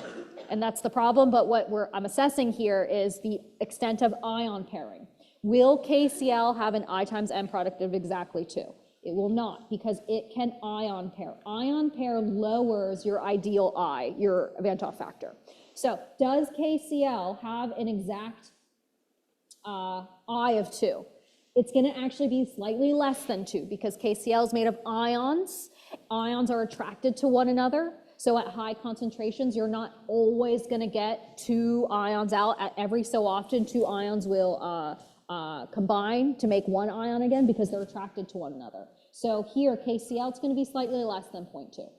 Speaker 1: And that's the problem, but what I'm assessing here is the extent of ion pairing. Will KCl have an I times M product of exactly 2? It will not, because it can ion pair. Ion pair lowers your ideal I, your Van 't Hoff factor. So does KCl have an exact I of 2? It's going to actually be slightly less than 2 because KCl is made of ions. Ions are attracted to one another. So at high concentrations, you're not always going to get 2 ions out. At every so often, 2 ions will combine to make 1 ion again because they're attracted to one another. So here, KCl, it's going to be slightly less than 0.2. All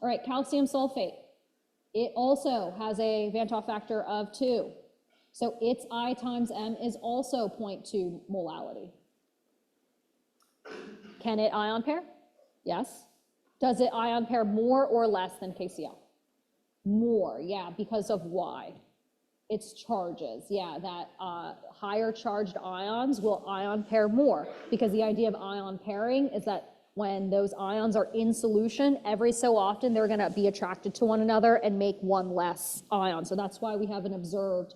Speaker 1: right, calcium sulfate. It also has a Van 't Hoff factor of 2. So its I times M is also 0.2 molality. Can it ion pair? Yes. Does it ion pair more or less than KCl? More, yeah, because of why? Its charges, yeah, that higher charged ions will ion pair more, because the idea of ion pairing is that when those ions are in solution, every so often they're going to be attracted to one another and make 1 less ion. So that's why we have an observed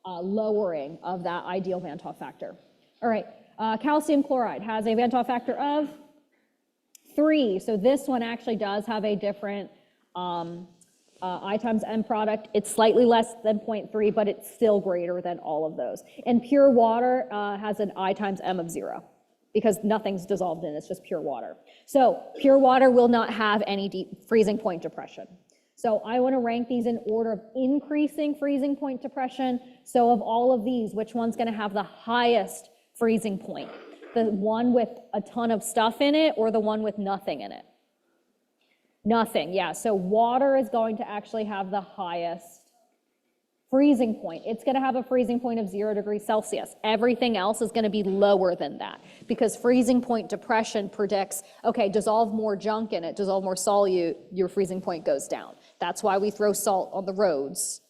Speaker 1: lowering of that ideal Van 't Hoff factor. All right, calcium chloride has a Van 't Hoff factor of 3. So this one actually does have a different I times M product. It's slightly less than 0.3, but it's still greater than all of those. And pure water has an I times M of 0 because nothing's dissolved in it, it's just pure water. So pure water will not have any deep freezing point depression. So I want to rank these in order of increasing freezing point depression. So of all of these, which one's going to have the highest freezing point? The one with a ton of stuff in it or the one with nothing in it? Nothing, yeah. So water is going to actually have the highest freezing point. It's going to have a freezing point of 0 degrees Celsius. Everything else is going to be lower than that because freezing point depression predicts, okay, dissolve more junk in it, dissolve more solute, your freezing point goes down. That's why we throw salt on the roads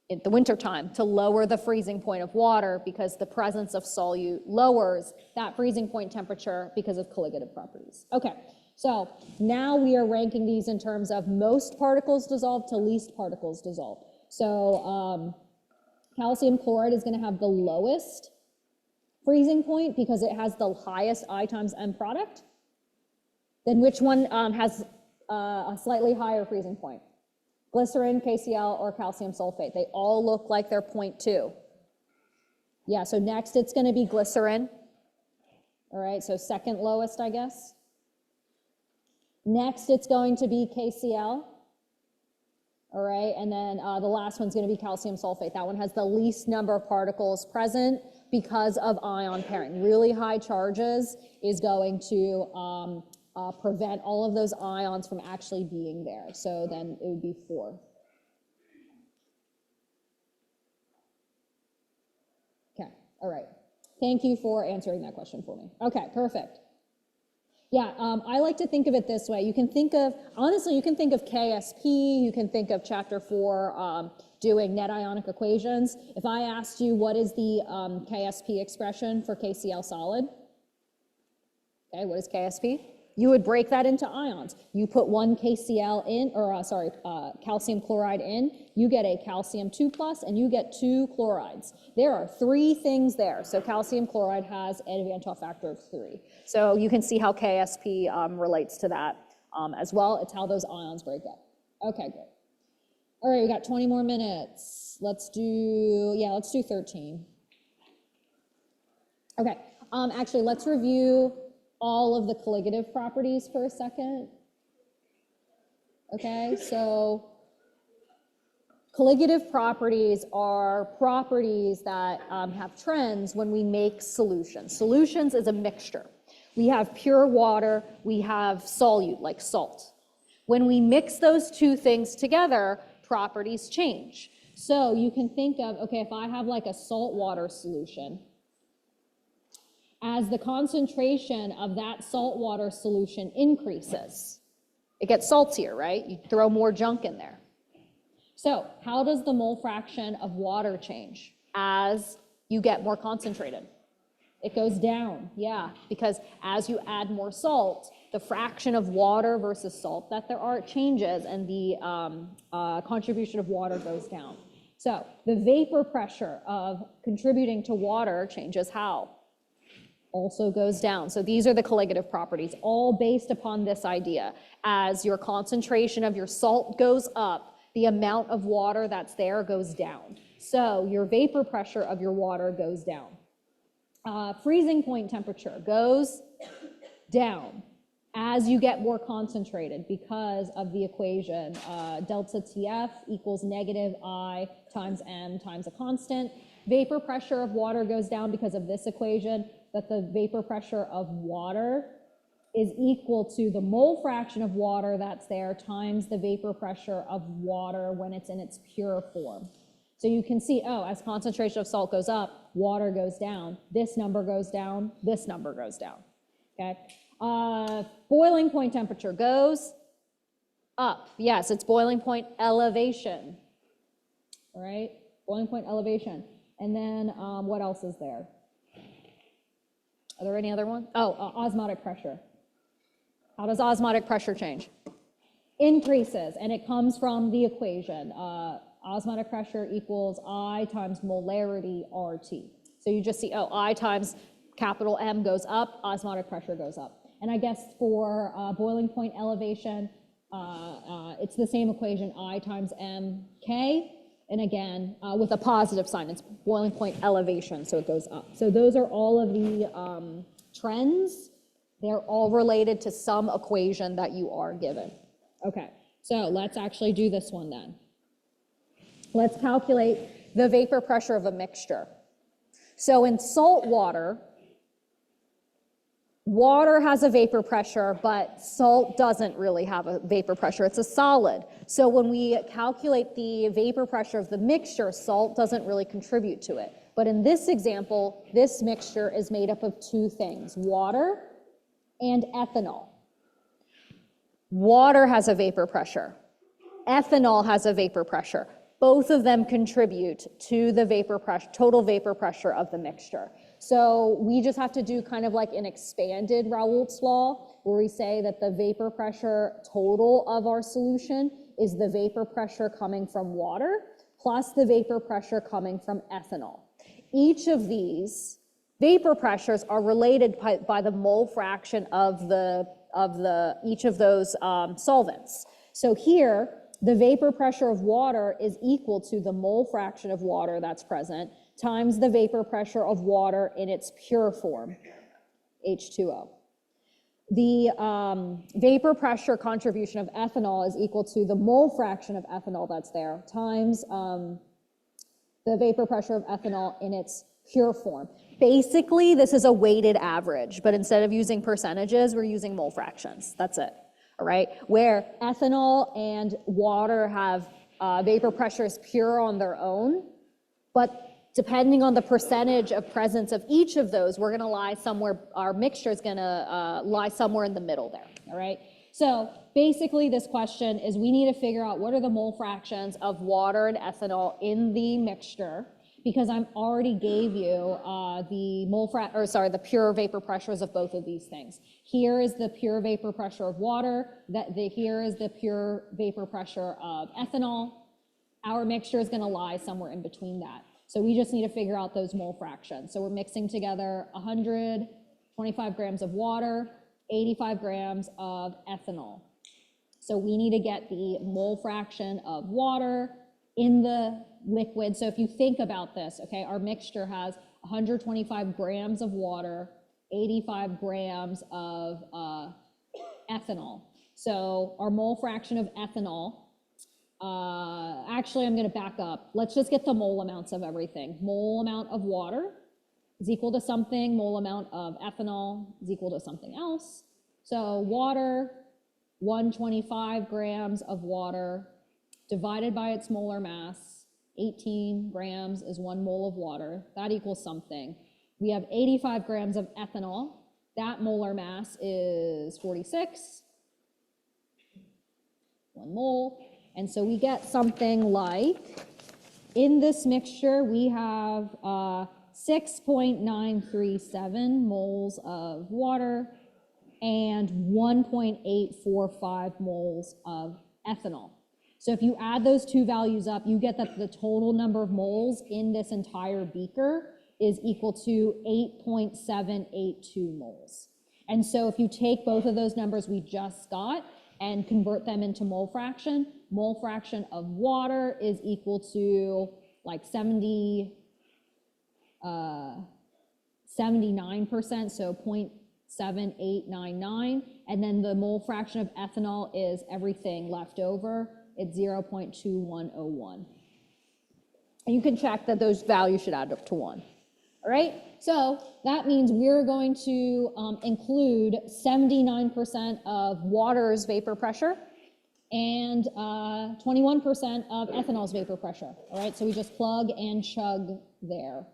Speaker 1: in the wintertime to lower the freezing point of water because the presence of solute lowers that freezing point temperature because of colligative properties. Okay, so now we are ranking these in terms of most particles dissolved to least particles dissolved. So calcium chloride is going to have the lowest freezing point because it has the highest I times M product. Then which one has a slightly higher freezing point? Glycerin, KCl, or calcium sulfate. They all look like they're 0.2. Yeah, so next it's going to be glycerin. All right, so second lowest, I guess. Next it's going to be KCl. All right, and then the last one's going to be calcium sulfate. That one has the least number of particles present because of ion pairing. Really high charges is going to prevent all of those ions from actually being there. So then it would be 4. Okay, all right. Thank you for answering that question for me. Okay, perfect. Yeah, I like to think of it this way. You can think of, honestly, you can think of KSP, you can think of chapter 4 doing net ionic equations. If I asked you what is the KSP expression for KCl solid, okay, what is KSP? You would break that into ions. You put 1 KCl in, or calcium chloride in, you get a calcium 2+, and you get 2 chlorides. There are 3 things there. So calcium chloride has a Van 't Hoff factor of 3. So you can see how KSP relates to that as well. It's how those ions break up. Okay, great. All right, we got 20 more minutes. Let's do 13. Okay, actually, let's review all of the colligative properties for a second. Okay, so colligative properties are properties that have trends when we make solutions. Solutions is a mixture. We have pure water, we have solute, like salt. When we mix those two things together, properties change. So you can think of, okay, if I have like a salt water solution, as the concentration of that salt water solution increases, it gets saltier, right? You throw more junk in there. So how does the mole fraction of water change as you get more concentrated? It goes down, yeah, because as you add more salt, the fraction of water versus salt that there are changes, and the contribution of water goes down. So the vapor pressure of contributing to water changes how? Also goes down. So these are the colligative properties, all based upon this idea. As your concentration of your salt goes up, the amount of water that's there goes down. So your vapor pressure of your water goes down. Freezing point temperature goes down as you get more concentrated because of the equation delta TF equals negative I times M times a constant. Vapor pressure of water goes down because of this equation, that the vapor pressure of water is equal to the mole fraction of water that's there times the vapor pressure of water when it's in its pure form. So you can see, oh, as concentration of salt goes up, water goes down. This number goes down, this number goes down, okay? Boiling point temperature goes up. Yes, it's boiling point elevation, all right? Boiling point elevation. And then what else is there? Are there any other ones? Oh, osmotic pressure. How does osmotic pressure change? Increases, and it comes from the equation. Osmotic pressure equals I times molarity RT. So you just see, oh, I times capital M goes up, osmotic pressure goes up. And I guess for boiling point elevation, it's the same equation, I times MK. And again, with a positive sign, it's boiling point elevation, so it goes up. So those are all of the trends. They're all related to some equation that you are given. Okay, so let's actually do this one then. Let's calculate the vapor pressure of a mixture. So in salt water, water has a vapor pressure, but salt doesn't really have a vapor pressure. It's a solid. So when we calculate the vapor pressure of the mixture, salt doesn't really contribute to it. But in this example, this mixture is made up of two things, water and ethanol. Water has a vapor pressure. Ethanol has a vapor pressure. Both of them contribute to the vapor pressure, total vapor pressure of the mixture. So we just have to do kind of like an expanded Raoult's law, where we say that the vapor pressure total of our solution is the vapor pressure coming from water plus the vapor pressure coming from ethanol. Each of these vapor pressures are related by the mole fraction of each of those solvents. So here, the vapor pressure of water is equal to the mole fraction of water that's present times the vapor pressure of water in its pure form, H2O. The vapor pressure contribution of ethanol is equal to the mole fraction of ethanol that's there times the vapor pressure of ethanol in its pure form. Basically, this is a weighted average, but instead of using percentages, we're using mole fractions. That's it. All right, where ethanol and water have vapor pressures pure on their own, but depending on the percentage of presence of each of those, we're gonna lie somewhere, our mixture is gonna lie somewhere in the middle there, all right? So basically this question is we need to figure out what are the mole fractions of water and ethanol in the mixture, because I already gave you the pure vapor pressures of both of these things. Here is the pure vapor pressure of water, here is the pure vapor pressure of ethanol. Our mixture is gonna lie somewhere in between that. So we just need to figure out those mole fractions. So we're mixing together 125 grams of water, 85 grams of ethanol. So we need to get the mole fraction of water in the liquid. So if you think about this, okay, our mixture has 125 grams of water, 85 grams of ethanol. So our mole fraction of ethanol, actually I'm gonna back up. Let's just get the mole amounts of everything. Mole amount of water is equal to something, mole amount of ethanol is equal to something else. So water, 125 grams of water divided by its molar mass 18 grams is 1 mole of water. That equals something. We have 85 grams of ethanol. That molar mass is 46, 1 mole. And so we get something like, in this mixture, we have 6.937 moles of water and 1.845 moles of ethanol. So if you add those two values up, you get that the total number of moles in this entire beaker is equal to 8.782 moles. And so if you take both of those numbers we just got and convert them into mole fraction of water is equal to like 79%, so 0.7899. And then the mole fraction of ethanol is everything left over. It's 0.2101. And you can check that those values should add up to 1. All right, so that means we're going to include 79% of water's vapor pressure and 21% of ethanol's vapor pressure. All right, so we just plug and chug there.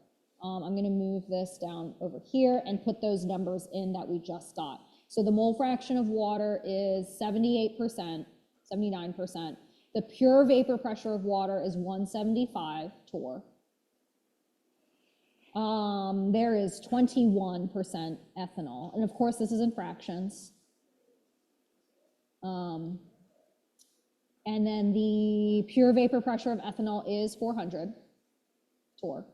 Speaker 1: I'm going to move this down over here and put those numbers in that we just got. So the mole fraction of water is 78%, 79%. The pure vapor pressure of water is 175 torr. There is 21% ethanol. And of course, this is in fractions. And then the pure vapor pressure of ethanol is 400 torr.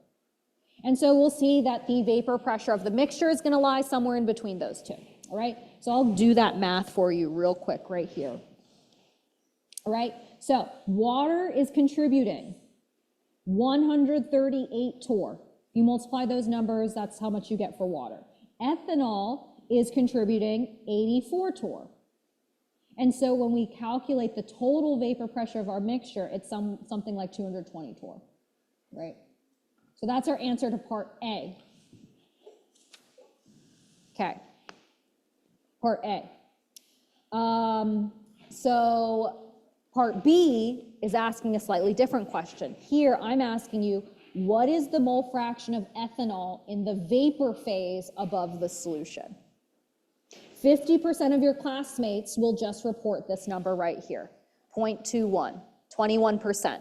Speaker 1: And so we'll see that the vapor pressure of the mixture is going to lie somewhere in between those two. All right, so I'll do that math for you real quick right here. All right, so water is contributing 138 torr. If you multiply those numbers, that's how much you get for water. Ethanol is contributing 84 torr. And so when we calculate the total vapor pressure of our mixture, it's something like 220 torr, right? So that's our answer to part A. Okay, part A. So part B is asking a slightly different question. Here, I'm asking you, what is the mole fraction of ethanol in the vapor phase above the solution? 50% of your classmates will just report this number right here, 0.21, 21%.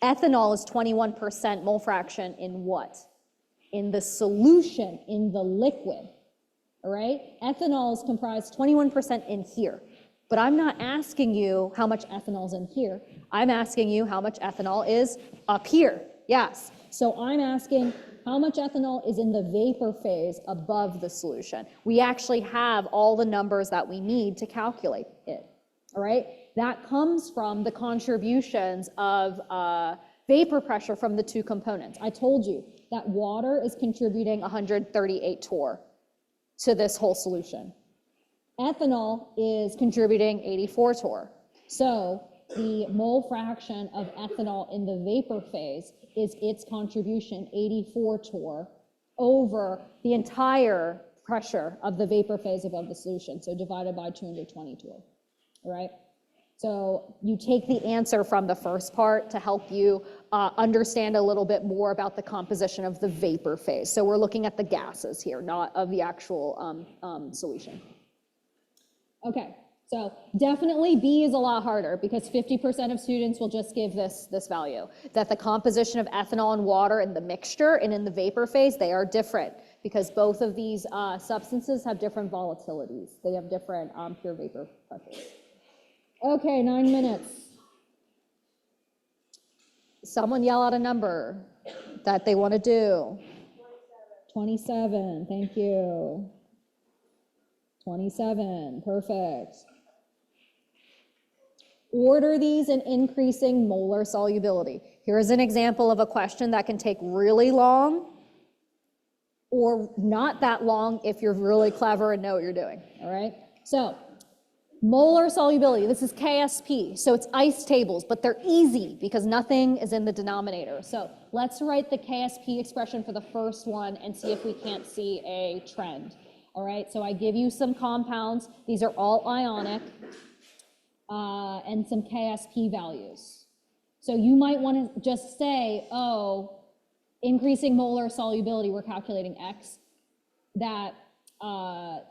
Speaker 1: Ethanol is 21% mole fraction in what? In the solution, in the liquid, all right? Ethanol is comprised 21% in here. But I'm not asking you how much ethanol is in here. I'm asking you how much ethanol is up here. Yes. So I'm asking how much ethanol is in the vapor phase above the solution. We actually have all the numbers that we need to calculate it. All right. That comes from the contributions of vapor pressure from the two components. I told you that water is contributing 138 torr to this whole solution. Ethanol is contributing 84 torr. So the mole fraction of ethanol in the vapor phase is its contribution, 84 torr, over the entire pressure of the vapor phase above the solution, so divided by 220 torr, all right? So you take the answer from the first part to help you understand a little bit more about the composition of the vapor phase. So we're looking at the gases here, not of the actual solution. Okay, so definitely B is a lot harder because 50% of students will just give this value, that the composition of ethanol and water in the mixture and in the vapor phase, they are different because both of these substances have different volatilities. They have different pure vapor pressures. Okay, 9 minutes. Someone yell out a number that they want to do. 27, thank you. 27, perfect. Order these in increasing molar solubility. Here's an example of a question that can take really long or not that long if you're really clever and know what you're doing, all right? So, molar solubility, this is KSP, so it's ice tables, but they're easy because nothing is in the denominator. So let's write the KSP expression for the first one and see if we can't see a trend. All right, so I give you some compounds. These are all ionic and some KSP values. So you might want to just say, oh, increasing molar solubility, we're calculating X, that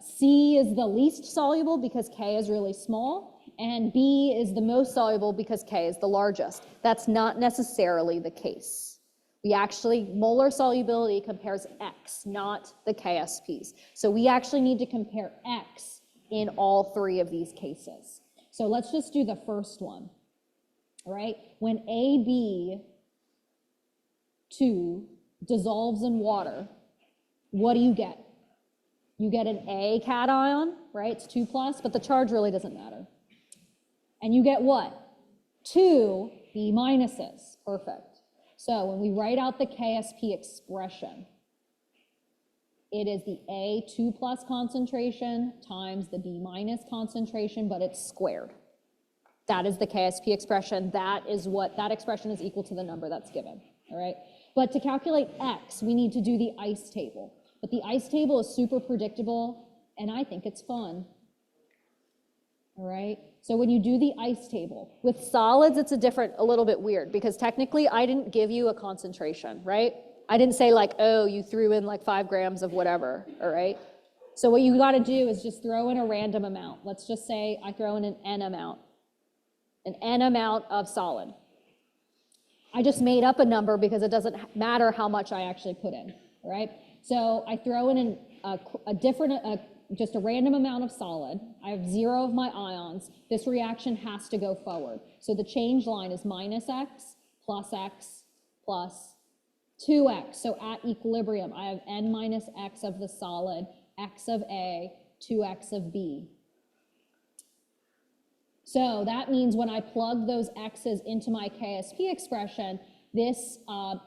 Speaker 1: C is the least soluble because K is really small, and B is the most soluble because K is the largest. That's not necessarily the case. We actually, molar solubility compares X, not the KSPs. So we actually need to compare X in all three of these cases. So let's just do the first one, all right? When AB2 dissolves in water, what do you get? You get an A cation, right? It's 2 plus, but the charge really doesn't matter. And you get what? 2 B minuses, perfect. So when we write out the KSP expression, it is the A2 plus concentration times the B minus concentration, but it's squared. That is the KSP expression. That is what, that expression is equal to the number that's given, all right? But to calculate X, we need to do the ICE table. But the ICE table is super predictable, and I think it's fun, all right? So when you do the ICE table, with solids, it's a little bit weird, because technically I didn't give you a concentration, right? I didn't say like, oh, you threw in like 5 grams of whatever, all right? So what you gotta do is just throw in a random amount. Let's just say I throw in an N amount of solid. I just made up a number because it doesn't matter how much I actually put in, all right? So I throw in just a random amount of solid. I have 0 of my ions. This reaction has to go forward. So the change line is minus X plus 2X. So at equilibrium, I have N minus X of the solid, X of A, 2X of B. So that means when I plug those X's into my KSP expression, this,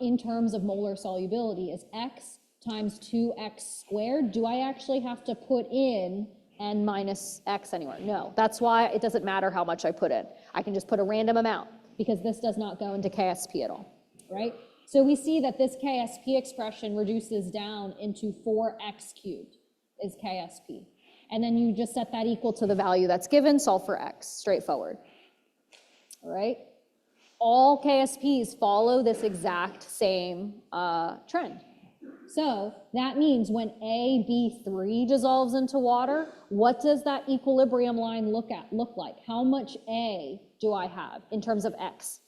Speaker 1: in terms of molar solubility, is X times 2X squared. Do I actually have to put in N minus X anywhere? No. That's why it doesn't matter how much I put in. I can just put a random amount, because this does not go into KSP at all, right? So we see that this KSP expression reduces down into 4X cubed is KSP. And then you just set that equal to the value that's given, solve for X, straightforward, all right? All KSPs follow this exact same trend. So that means when AB3 dissolves into water, what does that equilibrium line look like? How much A do I have in terms of X?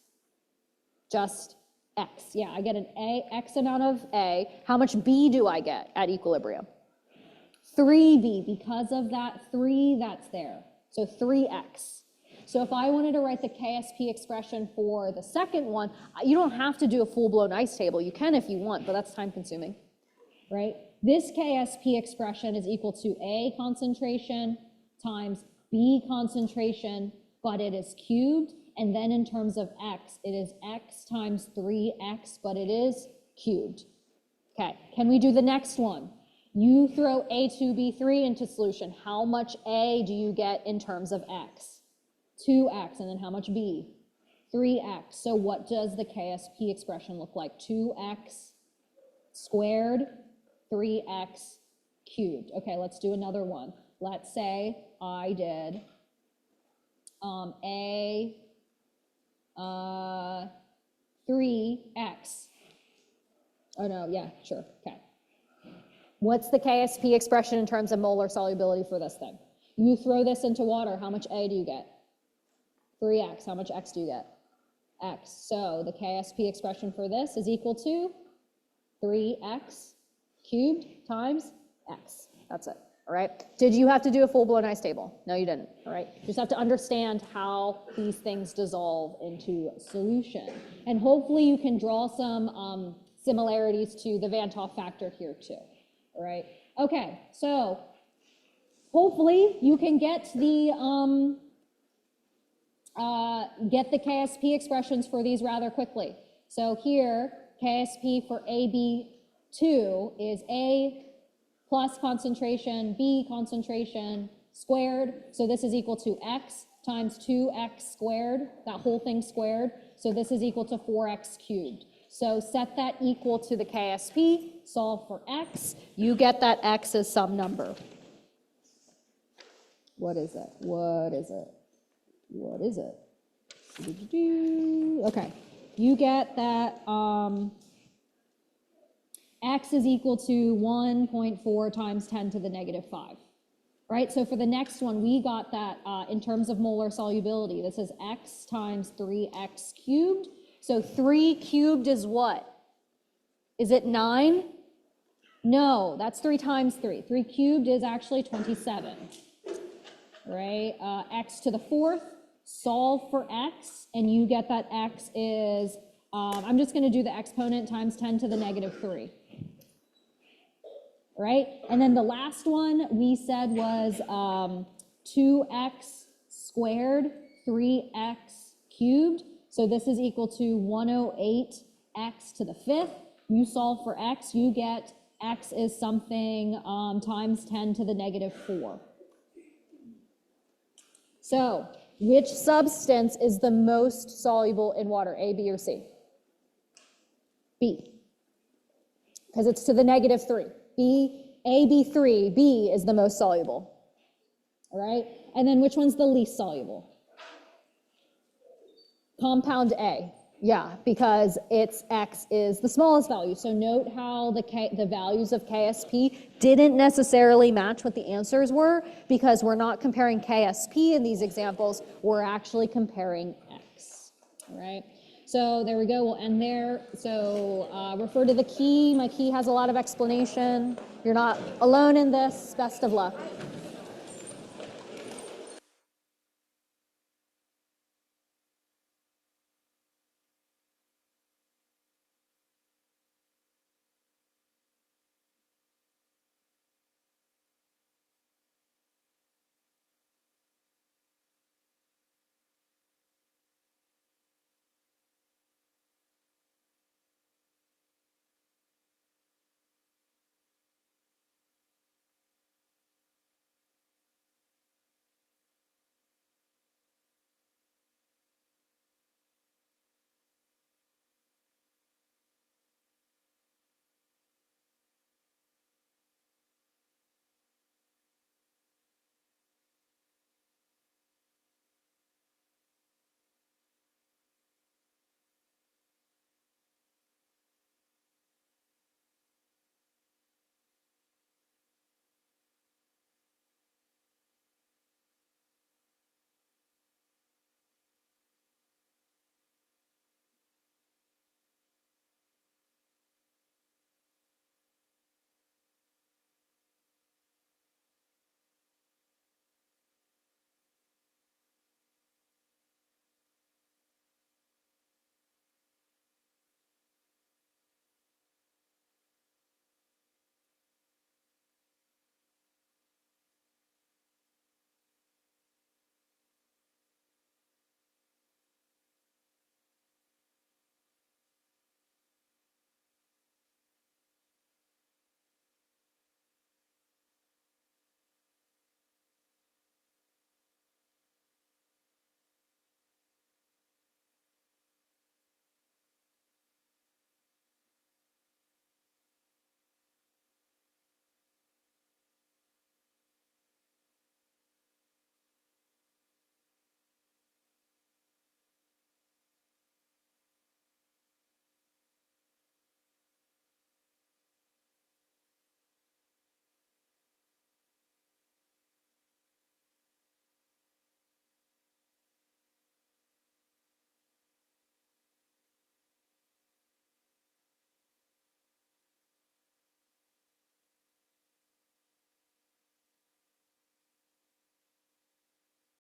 Speaker 1: Just X. Yeah, I get an X amount of A. How much B do I get at equilibrium? 3B, because of that 3 that's there. So 3X. So if I wanted to write the KSP expression for the second one, you don't have to do a full-blown ICE table. You can if you want, but that's time-consuming, right? This KSP expression is equal to A concentration times B concentration, but it is cubed. And then in terms of X, it is X times 3X, but it is cubed. Okay, can we do the next one? You throw A2B3 into solution. How much A do you get in terms of X? 2X, and then how much B? 3X. So what does the KSP expression look like? 2X squared, 3X cubed. Okay, let's do another one. Let's say I did A 3X. Oh no, yeah, sure, okay. What's the KSP expression in terms of molar solubility for this thing? You throw this into water, how much A do you get? 3X, how much X do you get? X. So the KSP expression for this is equal to 3X cubed times X. That's it, all right? Did you have to do a full-blown ICE table? No, you didn't, all right? You just have to understand how these things dissolve into solution. And hopefully you can draw some similarities to the Van 't Hoff factor here too. All right, okay, so hopefully you can get the KSP expressions for these rather quickly. So here, KSP for AB2 is A plus concentration, B concentration squared. So this is equal to X times 2X squared, that whole thing squared. So this is equal to 4X cubed. So set that equal to the KSP, solve for X, you get that X as some number. What is it? What is it? What is it? Okay, you get that X is equal to 1.4 times 10 to the negative 5. Right, so for the next one, we got that in terms of molar solubility. This is X times 3X cubed. So 3 cubed is what? Is it 9? No, that's 3 times 3. 3 cubed is actually 27. Right, X to the 4th, solve for X, and you get that X is, I'm just gonna do the exponent times 10 to the negative 3. Right? And then the last one we said was 2x squared, 3x cubed. So this is equal to 108x to the 5th. You solve for x, you get x is something times 10 to the negative 4. So which substance is the most soluble in water, A, B, or C? B, because it's to the negative 3. AB3, B is the most soluble, all right? And then which one's the least soluble? Compound A, yeah, because its X is the smallest value. So note how the values of KSP didn't necessarily match what the answers were, because we're not comparing KSP in these examples, we're actually comparing X, all right? So there we go, we'll end there. So refer to the key. My key has a lot of explanation. You're not alone in this. Best of luck.